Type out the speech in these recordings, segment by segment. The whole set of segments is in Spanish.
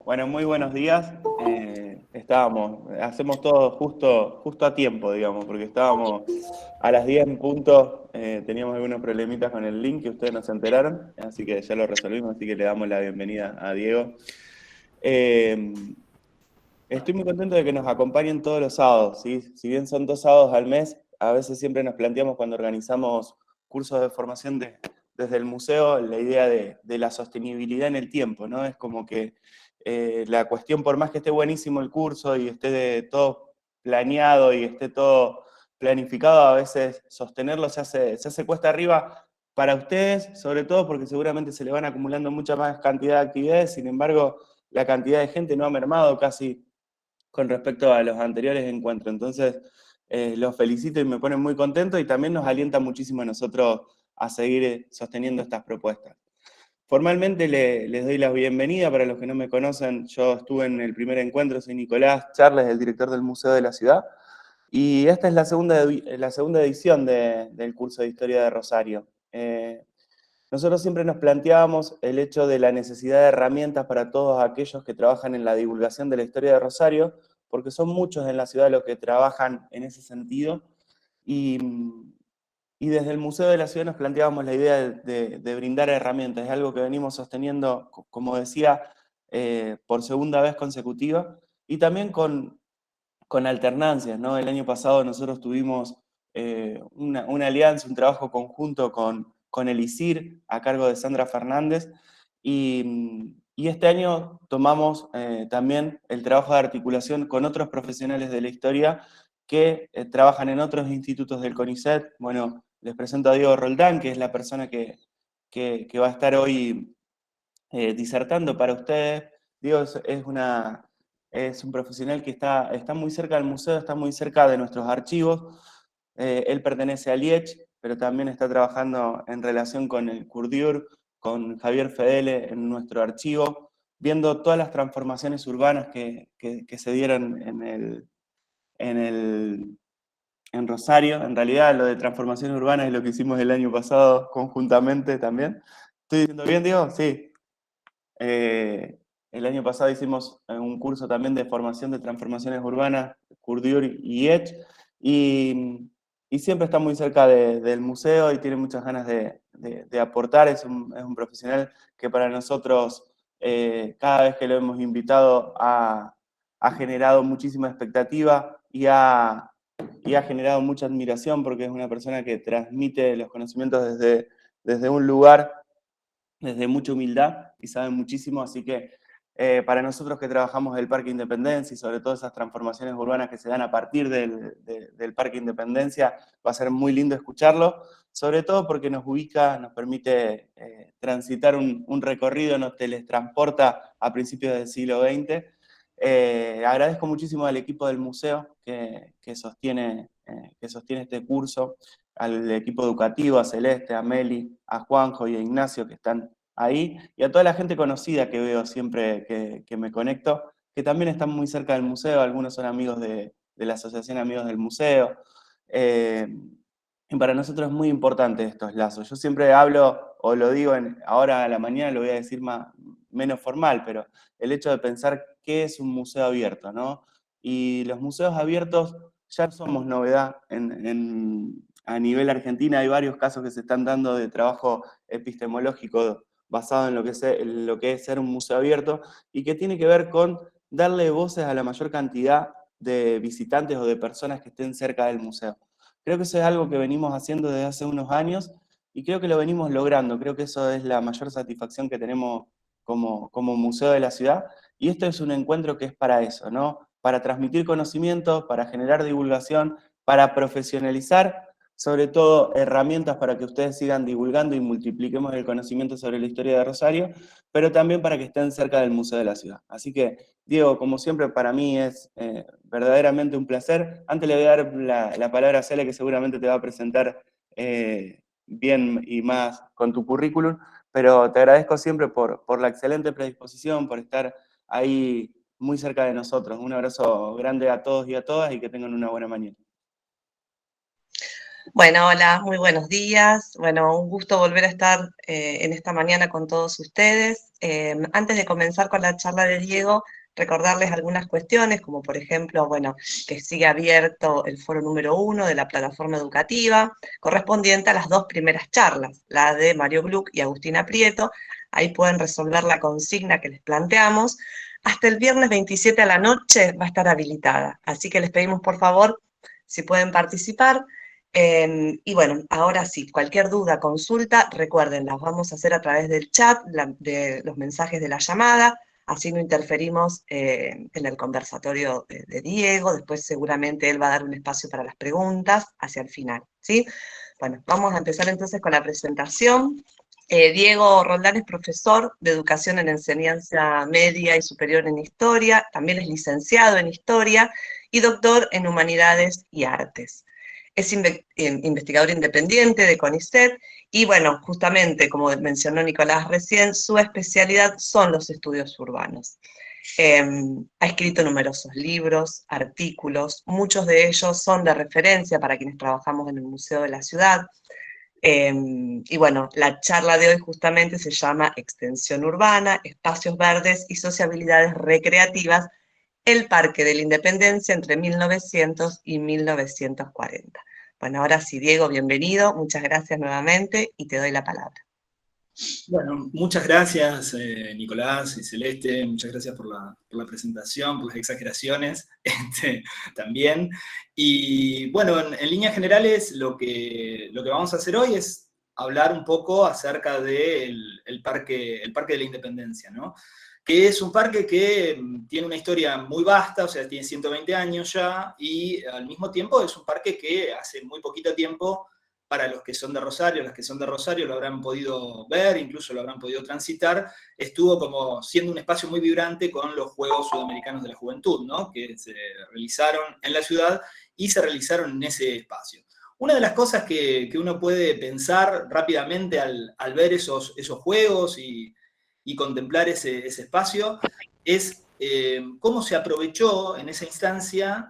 Bueno, muy buenos días. Hacemos todo justo a tiempo, digamos, porque estábamos a las 10 en punto, teníamos algunos problemitas con el link que ustedes nos enteraron, así que ya lo resolvimos, así que le damos la bienvenida a Diego. Eh, Estoy muy contento de que nos acompañen todos los sábados, ¿sí? Si bien son 2 sábados al mes, a veces siempre nos planteamos cuando organizamos cursos de formación desde el museo la idea de la sostenibilidad en el tiempo, ¿no? Es como que la cuestión, por más que esté buenísimo el curso y esté todo planeado y esté todo planificado, a veces sostenerlo se hace cuesta arriba para ustedes, sobre todo porque seguramente se le van acumulando mucha más cantidad de actividades, sin embargo, la cantidad de gente no ha mermado casi con respecto a los anteriores encuentros. Entonces, los felicito y me pone muy contento y también nos alienta muchísimo a nosotros a seguir sosteniendo estas propuestas. Formalmente les doy la bienvenida, para los que no me conocen, yo estuve en el primer encuentro, soy Nicolás Charles, el director del Museo de la Ciudad, y esta es la segunda edición del curso de Historia de Rosario. Nosotros siempre nos planteábamos el hecho de la necesidad de herramientas para todos aquellos que trabajan en la divulgación de la historia de Rosario, porque son muchos en la ciudad los que trabajan en ese sentido, y, y desde el Museo de la Ciudad nos planteábamos la idea de brindar herramientas. Es algo que venimos sosteniendo, como decía, por segunda vez consecutiva, y también con alternancias, ¿no? El año pasado nosotros tuvimos una alianza, un trabajo conjunto con el ISIR a cargo de Sandra Fernández, y este año tomamos también el trabajo de articulación con otros profesionales de la historia que trabajan en otros institutos del CONICET. Bueno, les presento a Diego Roldán, que es la persona que va a estar hoy disertando para ustedes. Diego es un profesional que está muy cerca del museo, está muy cerca de nuestros archivos. Él pertenece al IECH, pero también está trabajando en relación con el CURDIUR, con Javier Fedele en nuestro archivo, viendo todas las transformaciones urbanas que se dieron en Rosario. En realidad, lo de transformaciones urbanas es lo que hicimos el año pasado conjuntamente también. ¿Estoy diciendo bien, Diego? Sí. Eh, el año pasado hicimos un curso también de formación de transformaciones urbanas, CURDIUR y EDGE, y siempre está muy cerca del museo y tiene muchas ganas de aportar. Es un profesional que para nosotros, cada vez que lo hemos invitado, ha generado muchísima expectativa y ha generado mucha admiración, porque es una persona que transmite los conocimientos desde un lugar, desde mucha humildad, y saben muchísimo, así que para nosotros que trabajamos del Parque Independencia y sobre todo esas transformaciones urbanas que se dan a partir del Parque Independencia, va a ser muy lindo escucharlo, sobre todo porque nos ubica, nos permite transitar un recorrido, nos teletransporta a principios del siglo XX. Agradezco muchísimo al equipo del museo que sostiene este curso, al equipo educativo, a Celeste, a Meli, a Juanjo y a Ignacio, que están ahí, y a toda la gente conocida que veo siempre que me conecto, que también están muy cerca del museo. Algunos son amigos de la Asociación Amigos del Museo. Eh, y para nosotros es muy importante estos lazos. Yo siempre hablo, o lo digo ahora a la mañana, lo voy a decir menos formal, pero el hecho de pensar qué es un museo abierto, ¿no? Y los museos abiertos ya no somos novedad a nivel Argentina. Hay varios casos que se están dando de trabajo epistemológico basado en lo que es ser un museo abierto, y que tiene que ver con darle voces a la mayor cantidad de visitantes o de personas que estén cerca del museo. Creo que eso es algo que venimos haciendo desde hace unos años y creo que lo venimos logrando. Creo que eso es la mayor satisfacción que tenemos como museo de la ciudad, y esto es un encuentro que es para eso, ¿no? Para transmitir conocimientos, para generar divulgación, para profesionalizar, sobre todo herramientas para que ustedes sigan divulgando y multipliquemos el conocimiento sobre la historia de Rosario, pero también para que estén cerca del Museo de la Ciudad. Así que, Diego, como siempre, para mí es verdaderamente un placer. Antes le voy a dar la palabra a Cele, que seguramente te va a presentar bien y más con tu currículum, pero te agradezco siempre por la excelente predisposición, por estar ahí muy cerca de nosotros. Un abrazo grande a todos y a todas, y que tengan una buena mañana. Bueno, hola, muy buenos días. Bueno, un gusto volver a estar en esta mañana con todos ustedes. Antes de comenzar con la charla de Diego, recordarles algunas cuestiones, como por ejemplo, bueno, que sigue abierto el foro número 1 de la plataforma educativa, correspondiente a las dos primeras charlas, la de Mario Gluck y Agustina Prieto. Ahí pueden resolver la consigna que les planteamos. Hasta el viernes 27 a la noche va a estar habilitada, así que les pedimos por favor si pueden participar. Y bueno, ahora sí, cualquier duda, consulta, recuerden, las vamos a hacer a través del chat, de los mensajes de la llamada, así no interferimos en el conversatorio de Diego, después seguramente él va a dar un espacio para las preguntas hacia el final, ¿sí? Bueno, vamos a empezar entonces con la presentación. Diego Roldán es profesor de Educación en Enseñanza Media y Superior en Historia, también es licenciado en Historia y doctor en Humanidades y Artes. Es investigador independiente de CONICET y bueno, justamente como mencionó Nicolás recién, su especialidad son los estudios urbanos. Ha escrito numerosos libros, artículos, muchos de ellos son de referencia para quienes trabajamos en el Museo de la Ciudad. Y bueno, la charla de hoy justamente se llama Extensión Urbana, Espacios Verdes y Sociabilidades Recreativas, el Parque de la Independencia entre 1900 y 1940. Bueno, ahora sí, Diego, bienvenido, muchas gracias nuevamente y te doy la palabra. Bueno, muchas gracias Nicolás y Celeste, muchas gracias por la presentación, por las exageraciones también. Y bueno, en líneas generales lo que vamos a hacer hoy es hablar un poco acerca del parque de la Independencia, ¿no? Que es un parque que tiene una historia muy vasta, o sea, tiene 120 años ya, y al mismo tiempo es un parque que hace muy poquito tiempo, para los que son de Rosario, las que son de Rosario lo habrán podido ver, incluso lo habrán podido transitar, estuvo como siendo un espacio muy vibrante con los Juegos Sudamericanos de la Juventud, ¿no? Que se realizaron en la ciudad y se realizaron en ese espacio. Una de las cosas que uno puede pensar rápidamente al ver esos juegos y contemplar ese espacio es cómo se aprovechó en esa instancia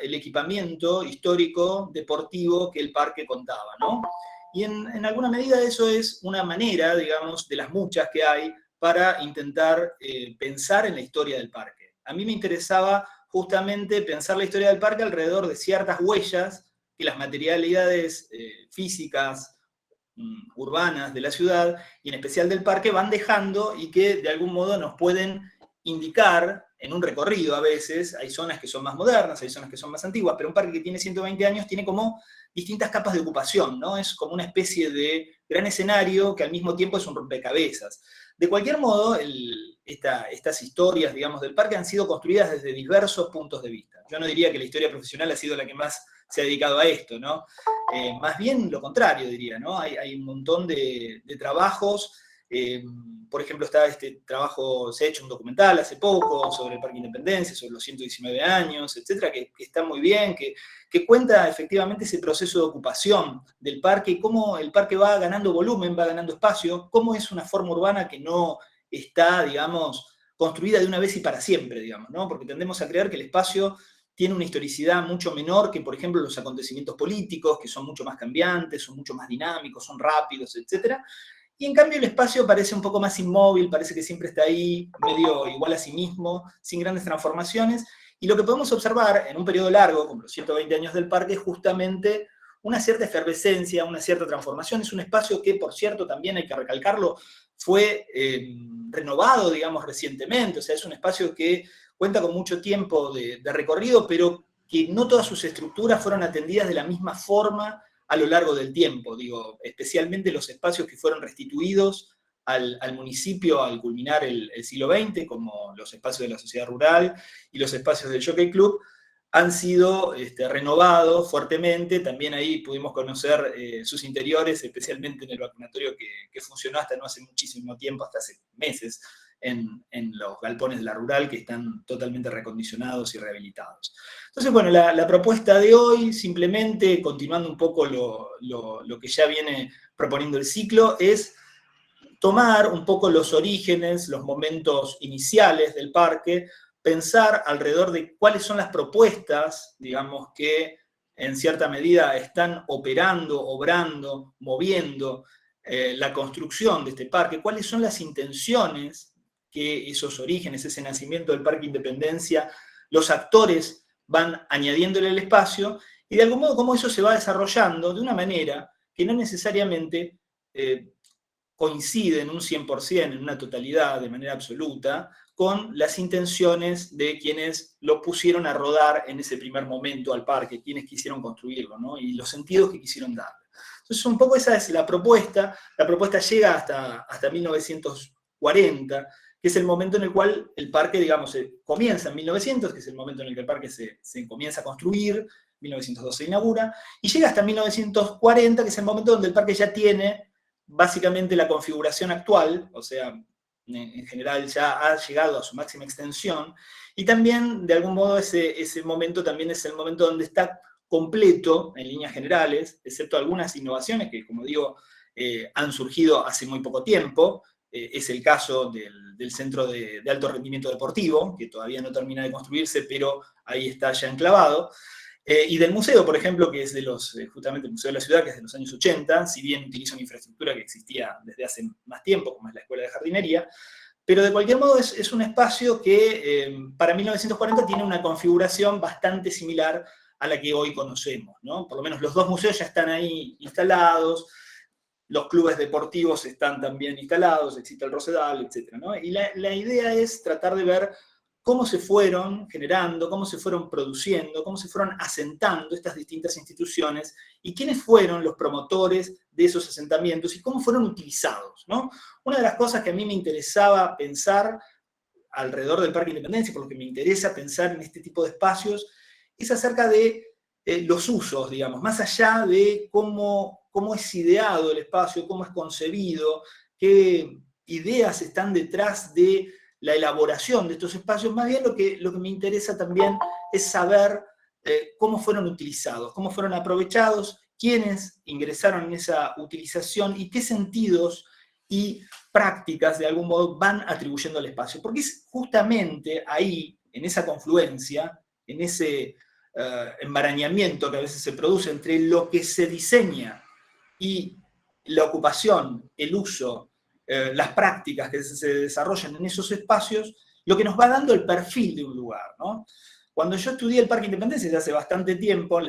el equipamiento histórico deportivo que el parque contaba, ¿no? Y en alguna medida eso es una manera, digamos, de las muchas que hay para intentar pensar en la historia del parque. A mí me interesaba justamente pensar la historia del parque alrededor de ciertas huellas que las materialidades físicas, urbanas de la ciudad, y en especial del parque, van dejando y que de algún modo nos pueden indicar en un recorrido a veces. Hay zonas que son más modernas, hay zonas que son más antiguas, pero un parque que tiene 120 años tiene como distintas capas de ocupación, ¿no? Es como una especie de gran escenario que al mismo tiempo es un rompecabezas. De cualquier modo, estas historias, digamos, del parque han sido construidas desde diversos puntos de vista. Yo no diría que la historia profesional ha sido la que más se ha dedicado a esto, ¿no? Más bien lo contrario, diría, ¿no? Hay un montón de trabajos. Por ejemplo, está este trabajo, se ha hecho un documental hace poco sobre el Parque Independencia, sobre los 119 años, etcétera, que está muy bien, que cuenta efectivamente ese proceso de ocupación del parque y cómo el parque va ganando volumen, va ganando espacio, cómo es una forma urbana que no está, digamos, construida de una vez y para siempre, digamos, ¿no? Porque tendemos a creer que el espacio tiene una historicidad mucho menor que, por ejemplo, los acontecimientos políticos, que son mucho más cambiantes, son mucho más dinámicos, son rápidos, etcétera. Y en cambio el espacio parece un poco más inmóvil, parece que siempre está ahí, medio igual a sí mismo, sin grandes transformaciones. Y lo que podemos observar en un periodo largo, como los 120 años del parque, es justamente una cierta efervescencia, una cierta transformación. Es un espacio que, por cierto, también hay que recalcarlo, fue renovado, digamos, recientemente. O sea, es un espacio que cuenta con mucho tiempo de recorrido, pero que no todas sus estructuras fueron atendidas de la misma forma a lo largo del tiempo, digo, especialmente los espacios que fueron restituidos al municipio al culminar el siglo XX, como los espacios de la sociedad rural y los espacios del Jockey Club, han sido renovados fuertemente. También ahí pudimos conocer sus interiores, especialmente en el vacunatorio que funcionó hasta no hace muchísimo tiempo, hasta hace meses, en los galpones de la rural, que están totalmente recondicionados y rehabilitados. Entonces, bueno, la propuesta de hoy, simplemente continuando un poco lo que ya viene proponiendo el ciclo, es tomar un poco los orígenes, los momentos iniciales del parque, pensar alrededor de cuáles son las propuestas, digamos, que en cierta medida están operando, obrando, moviendo la construcción de este parque, cuáles son las intenciones que esos orígenes, ese nacimiento del Parque Independencia, los actores van añadiéndole al espacio, y de algún modo cómo eso se va desarrollando de una manera que no necesariamente coincide en un 100%, en una totalidad, de manera absoluta, con las intenciones de quienes lo pusieron a rodar en ese primer momento al parque, quienes quisieron construirlo, ¿no? Y los sentidos que quisieron darle. Entonces, un poco esa es la propuesta. La propuesta llega hasta 1940, que es el momento en el cual el parque, digamos, comienza en 1900, que es el momento en el que el parque se comienza a construir, 1902 se inaugura, y llega hasta 1940, que es el momento donde el parque ya tiene básicamente la configuración actual, o sea, en general ya ha llegado a su máxima extensión, y también, de algún modo, ese momento también es el momento donde está completo, en líneas generales, excepto algunas innovaciones que, como digo, han surgido hace muy poco tiempo. Es el caso del Centro de Alto Rendimiento Deportivo, que todavía no termina de construirse, pero ahí está ya enclavado. Y del museo, por ejemplo, que es justamente el Museo de la Ciudad, que es de los años 80, si bien utiliza una infraestructura que existía desde hace más tiempo, como es la Escuela de Jardinería, pero de cualquier modo es un espacio que para 1940 tiene una configuración bastante similar a la que hoy conocemos, ¿no? Por lo menos los dos museos ya están ahí instalados, los clubes deportivos están también instalados, existe el Rosedal, etc., ¿no? Y la idea es tratar de ver cómo se fueron generando, cómo se fueron produciendo, cómo se fueron asentando estas distintas instituciones y quiénes fueron los promotores de esos asentamientos y cómo fueron utilizados, ¿no? Una de las cosas que a mí me interesaba pensar alrededor del Parque Independencia, por lo que me interesa pensar en este tipo de espacios, es acerca de los usos, digamos, más allá de cómo es ideado el espacio, cómo es concebido, qué ideas están detrás de la elaboración de estos espacios. Más bien lo que me interesa también es saber cómo fueron utilizados, cómo fueron aprovechados, quiénes ingresaron en esa utilización y qué sentidos y prácticas de algún modo van atribuyendo al espacio. Porque es justamente ahí, en esa confluencia, en ese embarañamiento que a veces se produce entre lo que se diseña y la ocupación, el uso, las prácticas que se desarrollan en esos espacios, lo que nos va dando el perfil de un lugar, ¿no? Cuando yo estudié el Parque Independencia, ya hace bastante tiempo,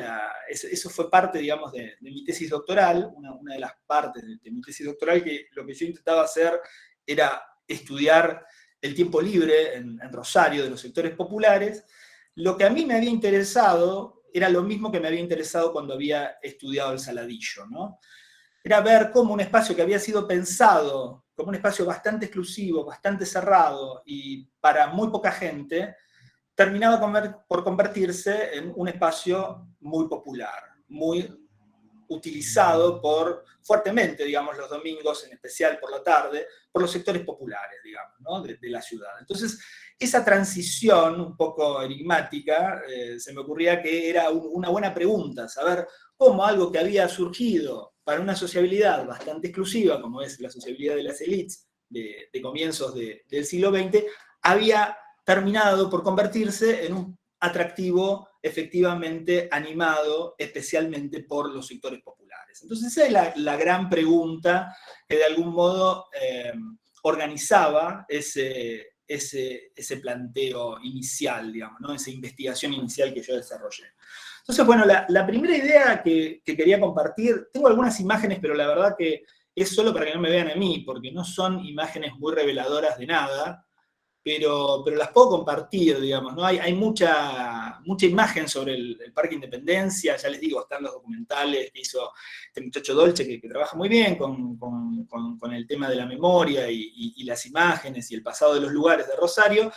eso fue parte, digamos, de mi tesis doctoral, una de las partes de mi tesis doctoral, que lo que yo intentaba hacer era estudiar el tiempo libre en Rosario, de los sectores populares. Lo que a mí me había interesado era lo mismo que me había interesado cuando había estudiado el Saladillo, ¿no? Era ver cómo un espacio que había sido pensado como un espacio bastante exclusivo, bastante cerrado y para muy poca gente, terminaba por convertirse en un espacio muy popular, muy utilizado fuertemente, digamos, los domingos, en especial por la tarde, por los sectores populares, digamos, ¿no? de la ciudad. Entonces, esa transición un poco enigmática, se me ocurría que era una buena pregunta, saber cómo algo que había surgido para una sociabilidad bastante exclusiva, como es la sociabilidad de las élites de comienzos del siglo XX, había terminado por convertirse en un atractivo efectivamente animado, especialmente por los sectores populares. Entonces esa es la gran pregunta que de algún modo organizaba ese planteo inicial, digamos, ¿no? Esa investigación inicial que yo desarrollé. Entonces, bueno, la primera idea que quería compartir, tengo algunas imágenes, pero la verdad que es solo para que no me vean a mí, porque no son imágenes muy reveladoras de nada, pero las puedo compartir, digamos, ¿no? Hay mucha imagen sobre el Parque Independencia, ya les digo, están los documentales que hizo este muchacho Dolce, que trabaja muy bien con el tema de la memoria y las imágenes y el pasado de los lugares de Rosario.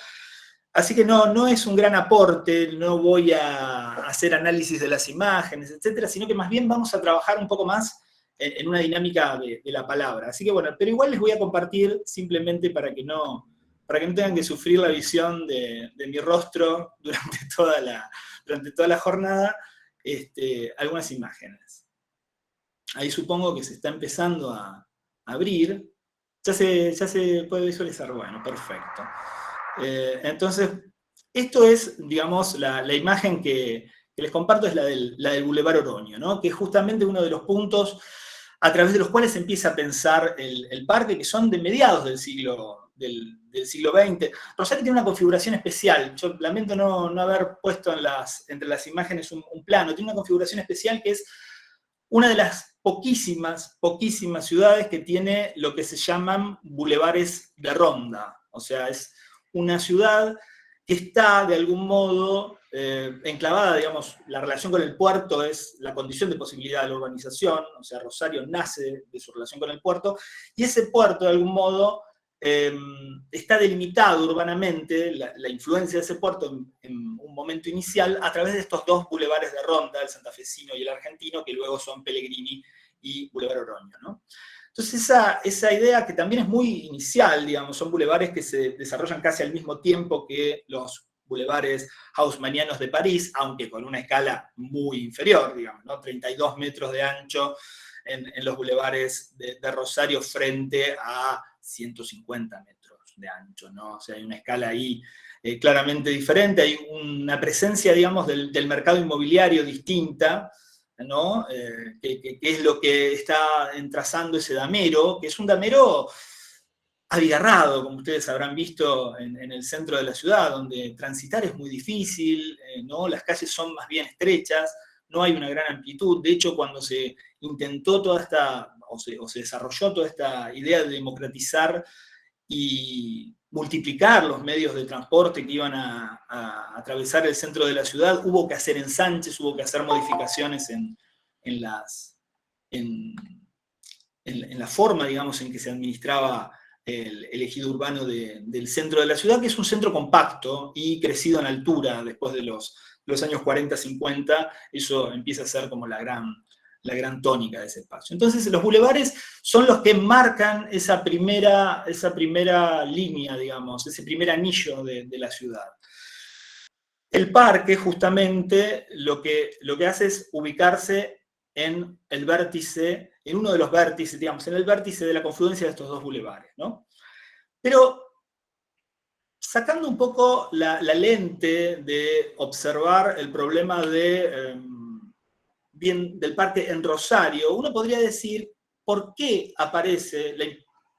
Así que no es un gran aporte, no voy a hacer análisis de las imágenes, etcétera, sino que más bien vamos a trabajar un poco más en una dinámica de la palabra. Así que bueno, pero igual les voy a compartir simplemente para que no tengan que sufrir la visión de mi rostro durante toda la jornada, algunas imágenes. Ahí supongo que se está empezando a abrir. Ya se puede visualizar, bueno, perfecto. Entonces, esto es, digamos, la imagen que que les comparto es la del Boulevard Oroño, ¿no? Que es justamente uno de los puntos a través de los cuales se empieza a pensar el parque, que son de mediados del siglo XX. Rosario tiene una configuración especial. Yo lamento no haber puesto entre las imágenes un plano. Tiene una configuración especial que es una de las poquísimas ciudades que tiene lo que se llaman bulevares de ronda. O sea, es una ciudad que está de algún modo enclavada, digamos, la relación con el puerto es la condición de posibilidad de la urbanización, o sea, Rosario nace de su relación con el puerto, y ese puerto de algún modo está delimitado urbanamente, la influencia de ese puerto en un momento inicial, a través de estos dos bulevares de ronda, el santafesino y el argentino, que luego son Pellegrini y Boulevard Oroño, ¿no? Entonces esa idea que también es muy inicial, digamos, son bulevares que se desarrollan casi al mismo tiempo que los bulevares haussmannianos de París, aunque con una escala muy inferior, digamos, ¿no? 32 metros de ancho en los bulevares de Rosario frente a 150 metros de ancho, ¿no? O sea, hay una escala ahí claramente diferente, hay una presencia, digamos, del mercado inmobiliario distinta, ¿no? Que es lo que está trazando ese damero, que es un damero abigarrado, como ustedes habrán visto en el centro de la ciudad, donde transitar es muy difícil, ¿no? Las calles son más bien estrechas, no hay una gran amplitud. De hecho, cuando se intentó o se desarrolló toda esta idea de democratizar y multiplicar los medios de transporte que iban a atravesar el centro de la ciudad, hubo que hacer ensanches, hubo que hacer modificaciones en la forma, digamos, en que se administraba el ejido urbano del centro de la ciudad, que es un centro compacto y crecido en altura después de los años 40, 50, eso empieza a ser como la gran tónica de ese espacio. Entonces, los bulevares son los que marcan esa primera línea, digamos, ese primer anillo de la ciudad. El parque, justamente, lo que hace es ubicarse en el vértice, en uno de los vértices, digamos, en el vértice de la confluencia de estos dos bulevares, ¿no? Pero sacando un poco la lente de observar el problema del parque en Rosario, uno podría decir por qué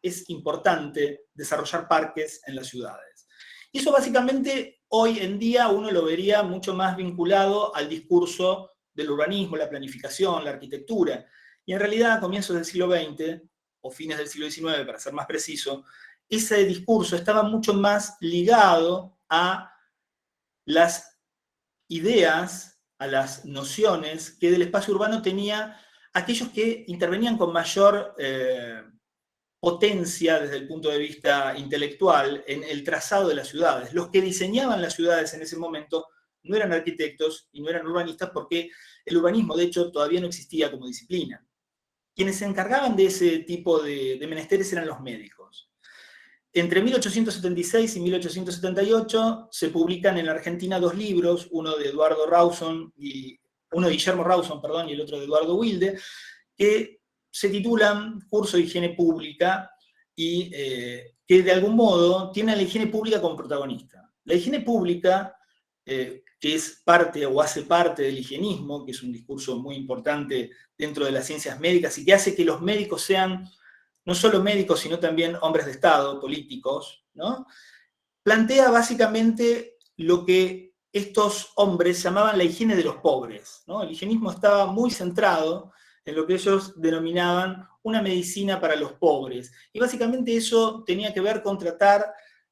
es importante desarrollar parques en las ciudades. Y eso básicamente hoy en día uno lo vería mucho más vinculado al discurso del urbanismo, la planificación, la arquitectura. Y en realidad a comienzos del siglo XX, o fines del siglo XIX para ser más preciso, ese discurso estaba mucho más ligado a las ideas, a las nociones que del espacio urbano tenía aquellos que intervenían con mayor potencia desde el punto de vista intelectual en el trazado de las ciudades. Los que diseñaban las ciudades en ese momento no eran arquitectos y no eran urbanistas porque el urbanismo, de hecho, todavía no existía como disciplina. Quienes se encargaban de ese tipo de menesteres eran los médicos. Entre 1876 y 1878 se publican en la Argentina dos libros, uno de Guillermo Rawson, y el otro de Eduardo Wilde, que se titulan Curso de Higiene Pública y que de algún modo tienen la higiene pública como protagonista. La higiene pública, que es parte o hace parte del higienismo, que es un discurso muy importante dentro de las ciencias médicas y que hace que los médicos sean no solo médicos, sino también hombres de Estado, políticos, ¿no? Plantea básicamente lo que estos hombres llamaban la higiene de los pobres, ¿no? El higienismo estaba muy centrado en lo que ellos denominaban una medicina para los pobres. Y básicamente eso tenía que ver con tratar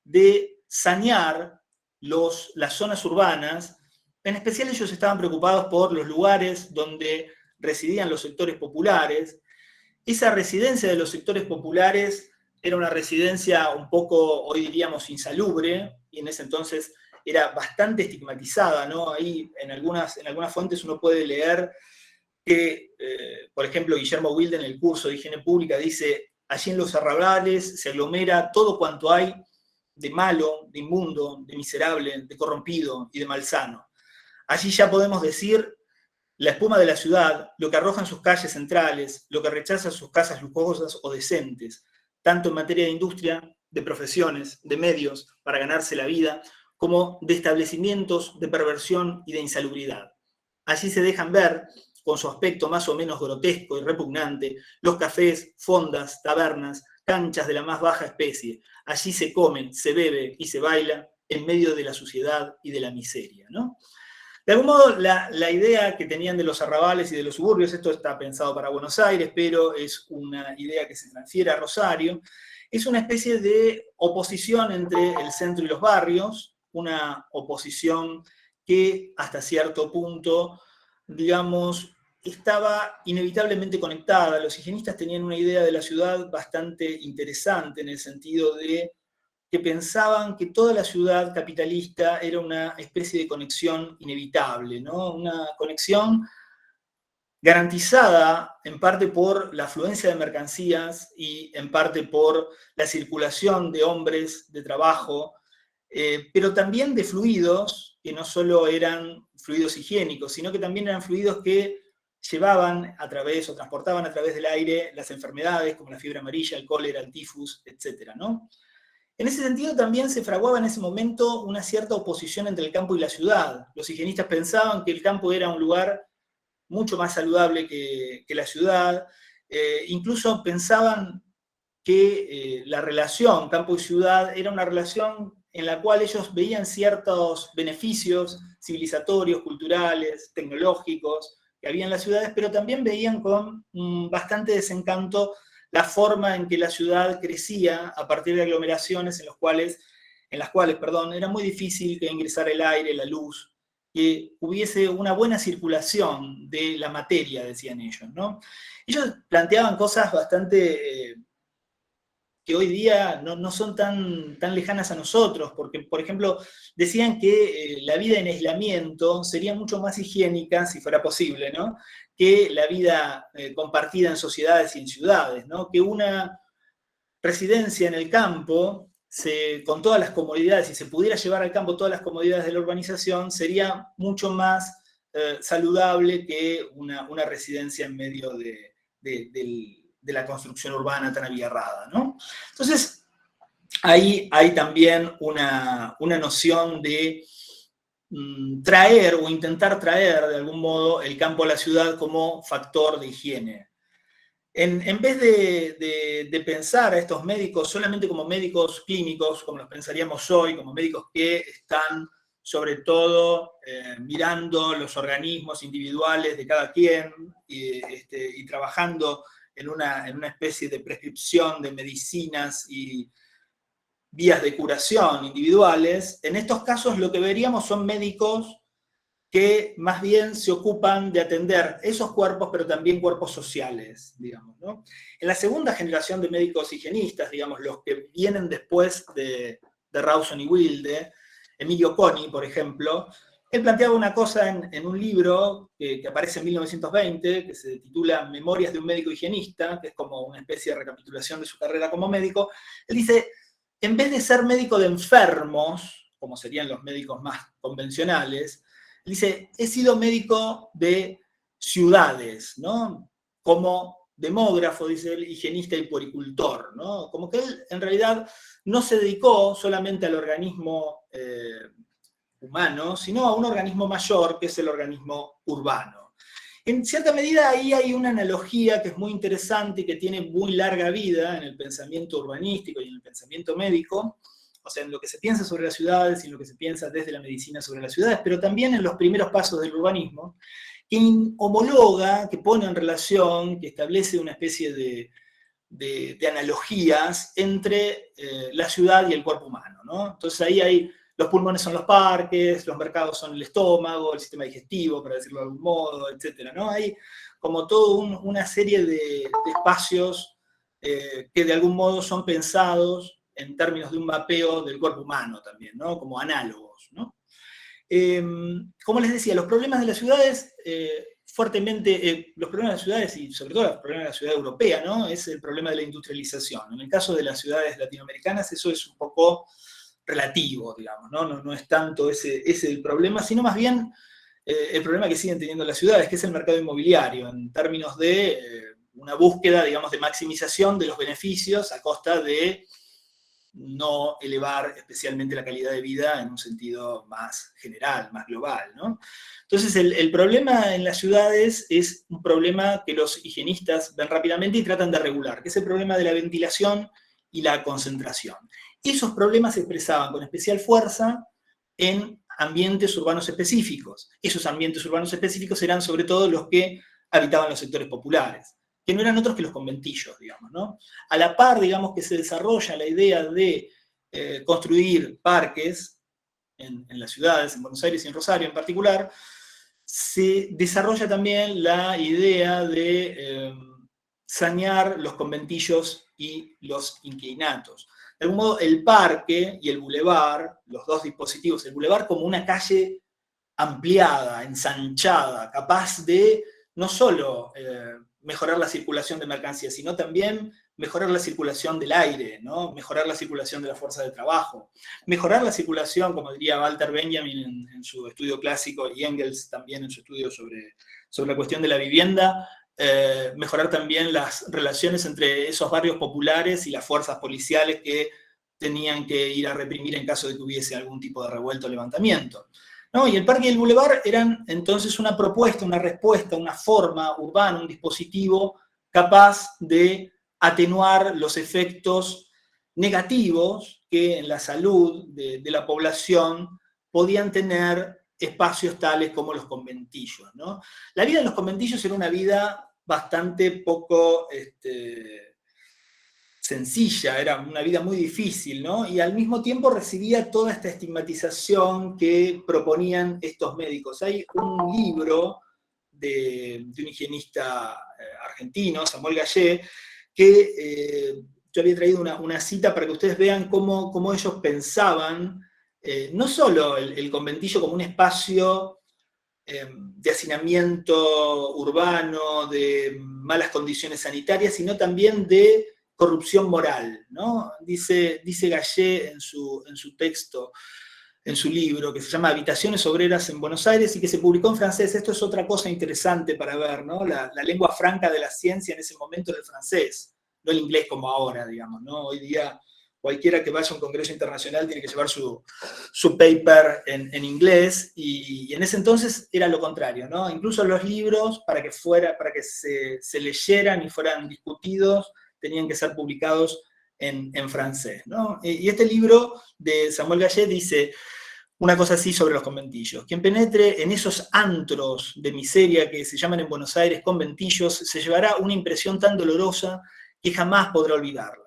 de sanear las zonas urbanas. En especial ellos estaban preocupados por los lugares donde residían los sectores populares. Esa residencia de los sectores populares era una residencia un poco, hoy diríamos, insalubre, y en ese entonces era bastante estigmatizada, ¿no? Ahí en algunas fuentes uno puede leer que, por ejemplo, Guillermo Wilde en el curso de Higiene Pública dice: allí en los arrablales se aglomera todo cuanto hay de malo, de inmundo, de miserable, de corrompido y de malsano. Allí ya podemos decir la espuma de la ciudad, lo que arrojan sus calles centrales, lo que rechaza sus casas lujosas o decentes, tanto en materia de industria, de profesiones, de medios para ganarse la vida, como de establecimientos de perversión y de insalubridad. allí se dejan ver, con su aspecto más o menos grotesco y repugnante, los cafés, fondas, tabernas, canchas de la más baja especie. Allí se come, se bebe y se baila en medio de la suciedad y de la miseria, ¿no? De algún modo, la idea que tenían de los arrabales y de los suburbios, esto está pensado para Buenos Aires, pero es una idea que se transfiere a Rosario, es una especie de oposición entre el centro y los barrios, una oposición que hasta cierto punto, digamos, estaba inevitablemente conectada. Los higienistas tenían una idea de la ciudad bastante interesante en el sentido de que pensaban que toda la ciudad capitalista era una especie de conexión inevitable, ¿no? Una conexión garantizada en parte por la afluencia de mercancías y en parte por la circulación de hombres de trabajo, pero también de fluidos que no solo eran fluidos higiénicos, sino que también eran fluidos que llevaban a través o transportaban a través del aire las enfermedades como la fiebre amarilla, el cólera, el tifus, etc., ¿no? En ese sentido también se fraguaba en ese momento una cierta oposición entre el campo y la ciudad. Los higienistas pensaban que el campo era un lugar mucho más saludable que la ciudad, incluso pensaban que la relación campo y ciudad era una relación en la cual ellos veían ciertos beneficios civilizatorios, culturales, tecnológicos que había en las ciudades, pero también veían con bastante desencanto la forma en que la ciudad crecía a partir de aglomeraciones en las cuales era muy difícil que ingresara el aire, la luz, que hubiese una buena circulación de la materia, decían ellos, ¿no? Ellos planteaban cosas bastante que hoy día no son tan lejanas a nosotros, porque, por ejemplo, decían que la vida en aislamiento sería mucho más higiénica, si fuera posible, ¿no?, que la vida compartida en sociedades y en ciudades, ¿no? Que una residencia en el campo, con todas las comodidades, si se pudiera llevar al campo todas las comodidades de la urbanización, sería mucho más saludable que una residencia en medio de la construcción urbana tan abigarrada, ¿no? Entonces, ahí hay también una noción de traer o intentar traer de algún modo el campo a la ciudad como factor de higiene. En vez de pensar a estos médicos solamente como médicos clínicos, como los pensaríamos hoy, como médicos que están sobre todo mirando los organismos individuales de cada quien y trabajando en una especie de prescripción de medicinas y vías de curación individuales, en estos casos lo que veríamos son médicos que más bien se ocupan de atender esos cuerpos, pero también cuerpos sociales, digamos, ¿no? En la segunda generación de médicos higienistas, digamos, los que vienen después de Rawson y Wilde, Emilio Coni, por ejemplo, él planteaba una cosa en un libro que aparece en 1920, que se titula Memorias de un médico higienista, que es como una especie de recapitulación de su carrera como médico. Él dice, en vez de ser médico de enfermos, como serían los médicos más convencionales, dice, he sido médico de ciudades, ¿no? Como demógrafo, dice él, higienista y puericultor, ¿no? Como que él en realidad no se dedicó solamente al organismo humano, sino a un organismo mayor, que es el organismo urbano. En cierta medida ahí hay una analogía que es muy interesante y que tiene muy larga vida en el pensamiento urbanístico y en el pensamiento médico, o sea, en lo que se piensa sobre las ciudades y en lo que se piensa desde la medicina sobre las ciudades, pero también en los primeros pasos del urbanismo, que homologa, que pone en relación, que establece una especie de analogías entre la ciudad y el cuerpo humano, ¿no? Entonces ahí hay, los pulmones son los parques, los mercados son el estómago, el sistema digestivo, para decirlo de algún modo, etc., ¿no? Hay como toda una serie de espacios que de algún modo son pensados en términos de un mapeo del cuerpo humano también, ¿no? Como análogos, ¿no? Como les decía, los problemas de las ciudades, los problemas de las ciudades, y sobre todo los problemas de la ciudad europea, ¿no? Es el problema de la industrialización. En el caso de las ciudades latinoamericanas, eso es un poco relativo, digamos, ¿no? No es tanto ese el problema, sino más bien el problema que siguen teniendo las ciudades, que es el mercado inmobiliario, en términos de una búsqueda, digamos, de maximización de los beneficios a costa de no elevar especialmente la calidad de vida en un sentido más general, más global, ¿no? Entonces el problema en las ciudades es un problema que los higienistas ven rápidamente y tratan de regular, que es el problema de la ventilación y la concentración. Esos problemas se expresaban con especial fuerza en ambientes urbanos específicos. Esos ambientes urbanos específicos eran sobre todo los que habitaban los sectores populares, que no eran otros que los conventillos, digamos, ¿no? A la par, digamos, que se desarrolla la idea de construir parques en las ciudades, en Buenos Aires y en Rosario en particular, se desarrolla también la idea de sanear los conventillos y los inquilinatos. De algún modo, el parque y el bulevar, los dos dispositivos, el bulevar como una calle ampliada, ensanchada, capaz de no solo mejorar la circulación de mercancías, sino también mejorar la circulación del aire, ¿no? Mejorar la circulación de la fuerza de trabajo, mejorar la circulación, como diría Walter Benjamin en su estudio clásico, y Engels también en su estudio sobre la cuestión de la vivienda, mejorar también las relaciones entre esos barrios populares y las fuerzas policiales que tenían que ir a reprimir en caso de que hubiese algún tipo de revuelta o levantamiento, ¿no? Y el parque y el bulevar eran entonces una propuesta, una respuesta, una forma urbana, un dispositivo capaz de atenuar los efectos negativos que en la salud de la población podían tener espacios tales como los conventillos, ¿no? La vida en los conventillos era una vida bastante poco sencilla, era una vida muy difícil, ¿no? Y al mismo tiempo recibía toda esta estigmatización que proponían estos médicos. Hay un libro de un higienista argentino, Samuel Gallé, que yo había traído una cita para que ustedes vean cómo ellos pensaban, no solo el conventillo como un espacio de hacinamiento urbano, de malas condiciones sanitarias, sino también de corrupción moral, ¿no? Dice Gallé en su texto, en su libro, que se llama Habitaciones Obreras en Buenos Aires y que se publicó en francés. Esto es otra cosa interesante para ver, ¿no? La lengua franca de la ciencia en ese momento era el francés, no el inglés como ahora, digamos, ¿no? Hoy día cualquiera que vaya a un congreso internacional tiene que llevar su paper en inglés, y en ese entonces era lo contrario, ¿no? Incluso los libros, para que se leyeran y fueran discutidos, tenían que ser publicados en francés, ¿no? Y este libro de Samuel Gallé dice una cosa así sobre los conventillos: quien penetre en esos antros de miseria que se llaman en Buenos Aires conventillos se llevará una impresión tan dolorosa que jamás podrá olvidarla.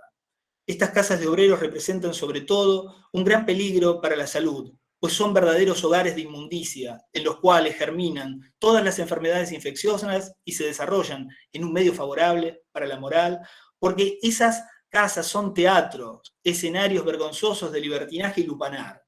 Estas casas de obreros representan sobre todo un gran peligro para la salud, pues son verdaderos hogares de inmundicia, en los cuales germinan todas las enfermedades infecciosas y se desarrollan en un medio favorable para la moral, porque esas casas son teatros, escenarios vergonzosos de libertinaje y lupanar.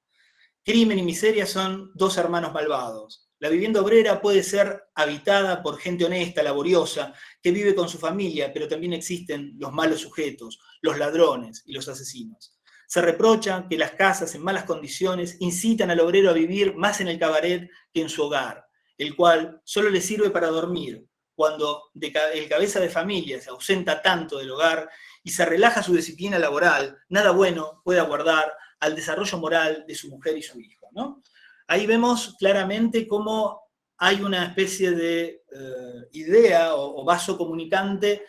Crimen y miseria son dos hermanos malvados. La vivienda obrera puede ser habitada por gente honesta, laboriosa, que vive con su familia, pero también existen los malos sujetos, los ladrones y los asesinos. Se reprocha que las casas en malas condiciones incitan al obrero a vivir más en el cabaret que en su hogar, el cual solo le sirve para dormir, cuando el cabeza de familia se ausenta tanto del hogar y se relaja su disciplina laboral, nada bueno puede aguardar al desarrollo moral de su mujer y su hijo, ¿no? Ahí vemos claramente cómo hay una especie de idea o vaso comunicante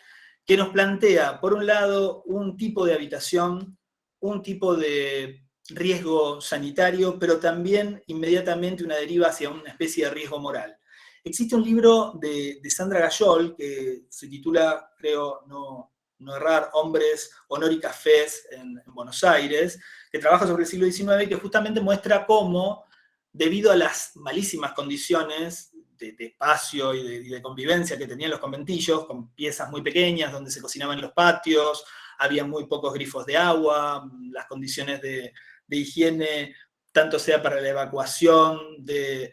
que nos plantea, por un lado, un tipo de habitación, un tipo de riesgo sanitario, pero también inmediatamente una deriva hacia una especie de riesgo moral. Existe un libro de Sandra Gayol que se titula, creo no errar, Hombres, Honor y Cafés en Buenos Aires, que trabaja sobre el siglo XIX y que justamente muestra cómo, debido a las malísimas condiciones de espacio y de convivencia que tenían los conventillos, con piezas muy pequeñas donde se cocinaban en los patios, había muy pocos grifos de agua, las condiciones de higiene, tanto sea para la evacuación de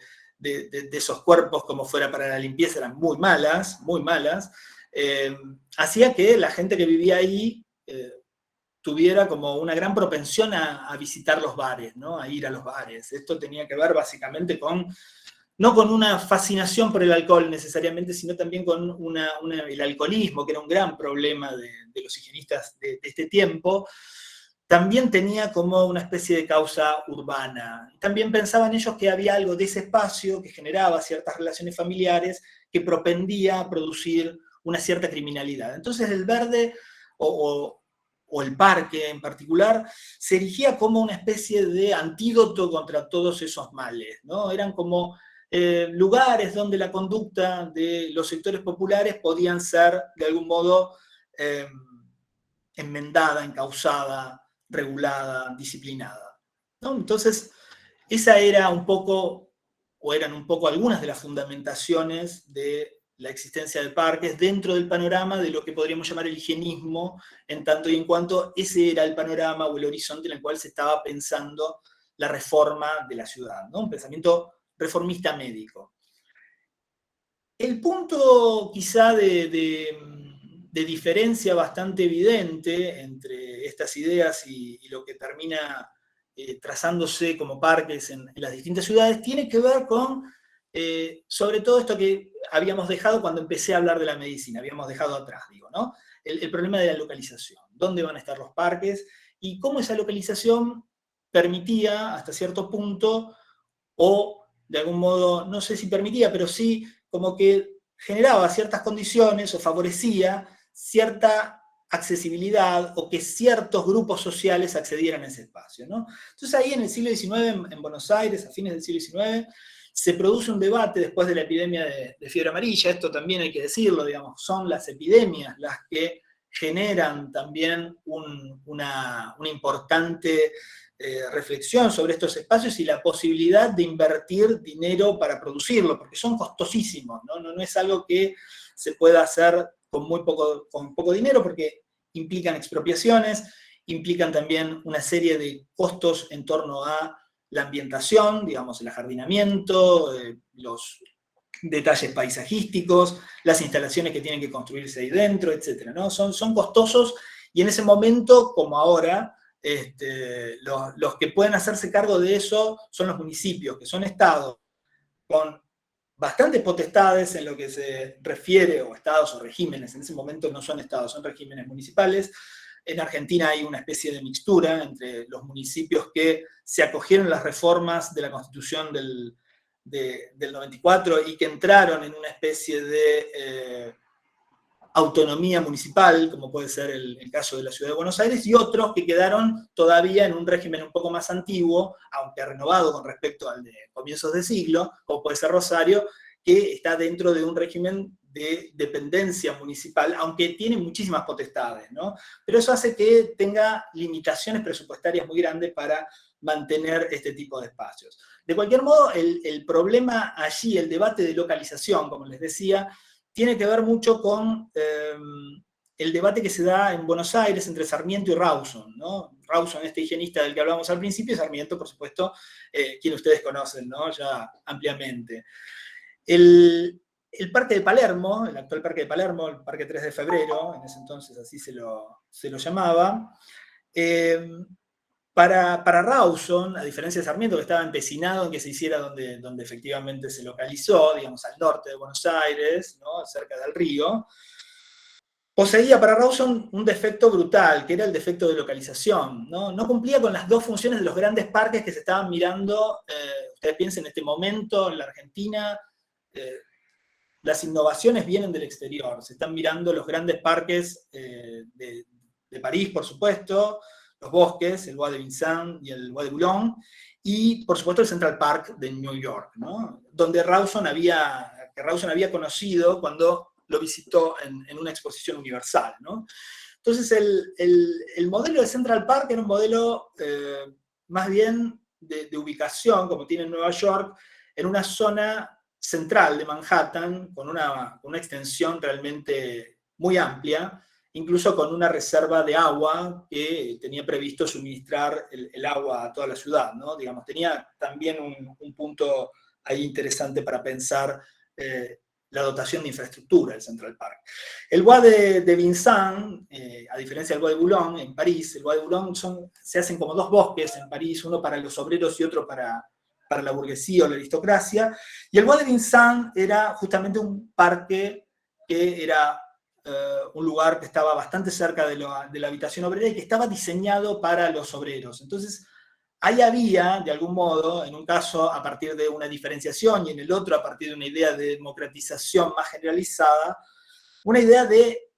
esos cuerpos como fuera para la limpieza, eran muy malas, hacía que la gente que vivía ahí tuviera como una gran propensión a visitar los bares, ¿no? A ir a los bares. Esto tenía que ver básicamente no con una fascinación por el alcohol necesariamente, sino también con el alcoholismo, que era un gran problema de los higienistas de este tiempo, también tenía como una especie de causa urbana. También pensaban ellos que había algo de ese espacio que generaba ciertas relaciones familiares que propendía a producir una cierta criminalidad. Entonces el verde o el parque en particular se erigía como una especie de antídoto contra todos esos males, ¿no? Eran como lugares donde la conducta de los sectores populares podían ser de algún modo enmendada, encauzada, regulada, disciplinada, ¿no? Entonces, esa era un poco, o eran un poco algunas de las fundamentaciones de la existencia de parques dentro del panorama de lo que podríamos llamar el higienismo, en tanto y en cuanto ese era el panorama o el horizonte en el cual se estaba pensando la reforma de la ciudad, ¿no? Un pensamiento reformista médico. El punto quizá de diferencia bastante evidente entre estas ideas y lo que termina trazándose como parques en las distintas ciudades tiene que ver con, sobre todo esto que habíamos dejado cuando empecé a hablar de la medicina, habíamos dejado atrás, digo, ¿no? El problema de la localización, dónde van a estar los parques y cómo esa localización permitía hasta cierto punto, o de algún modo, no sé si permitía, pero sí como que generaba ciertas condiciones o favorecía cierta accesibilidad o que ciertos grupos sociales accedieran a ese espacio, ¿no? Entonces ahí en el siglo XIX, en Buenos Aires, a fines del siglo XIX, se produce un debate después de la epidemia de fiebre amarilla, esto también hay que decirlo, digamos, son las epidemias las que generan también una importante reflexión sobre estos espacios y la posibilidad de invertir dinero para producirlo, porque son costosísimos, ¿no? No es algo que se pueda hacer con poco dinero, porque implican expropiaciones, implican también una serie de costos en torno a la ambientación, digamos, el ajardinamiento, los detalles paisajísticos, las instalaciones que tienen que construirse ahí dentro, etc., ¿no? Son costosos y en ese momento, como ahora, los que pueden hacerse cargo de eso son los municipios, que son estados con bastantes potestades en lo que se refiere, o estados o regímenes, en ese momento no son estados, son regímenes municipales. En Argentina hay una especie de mixtura entre los municipios que se acogieron a las reformas de la Constitución del 94 y que entraron en una especie de autonomía municipal, como puede ser el caso de la Ciudad de Buenos Aires, y otros que quedaron todavía en un régimen un poco más antiguo, aunque renovado con respecto al de comienzos de siglo, como puede ser Rosario, que está dentro de un régimen de dependencia municipal, aunque tiene muchísimas potestades, ¿no? Pero eso hace que tenga limitaciones presupuestarias muy grandes para mantener este tipo de espacios. De cualquier modo, el problema allí, el debate de localización, como les decía, tiene que ver mucho con el debate que se da en Buenos Aires entre Sarmiento y Rawson, ¿no? Rawson, este higienista del que hablamos al principio, y Sarmiento, por supuesto, quien ustedes conocen, ¿no? Ya ampliamente. El Parque de Palermo, el actual Parque de Palermo, el Parque 3 de Febrero, en ese entonces así se lo llamaba, para Rawson, a diferencia de Sarmiento, que estaba empecinado en que se hiciera donde efectivamente se localizó, digamos, al norte de Buenos Aires, ¿no? Cerca del río, poseía para Rawson un defecto brutal, que era el defecto de localización, ¿no? No cumplía con las dos funciones de los grandes parques que se estaban mirando. Ustedes piensen, en este momento en la Argentina, las innovaciones vienen del exterior, se están mirando los grandes parques de París, por supuesto, los bosques, el Bois de Vincennes y el Bois de Boulogne, y por supuesto el Central Park de New York, ¿no? Donde Rawson había conocido cuando lo visitó en una exposición universal, ¿no? Entonces el modelo de Central Park era un modelo más bien de ubicación, como tiene en Nueva York, en una zona central de Manhattan, con una extensión realmente muy amplia, incluso con una reserva de agua que tenía previsto suministrar el agua a toda la ciudad, ¿no? Digamos, tenía también un punto ahí interesante para pensar la dotación de infraestructura del Central Park. El Bois de Vincennes, a diferencia del Bois de Boulogne, en París, el Bois de Boulogne se hacen como dos bosques en París, uno para los obreros y otro para la burguesía o la aristocracia, y el Bois de Vincennes era justamente un parque que era un lugar que estaba bastante cerca de la habitación obrera y que estaba diseñado para los obreros. Entonces, ahí había, de algún modo, en un caso a partir de una diferenciación y en el otro a partir de una idea de democratización más generalizada, una idea de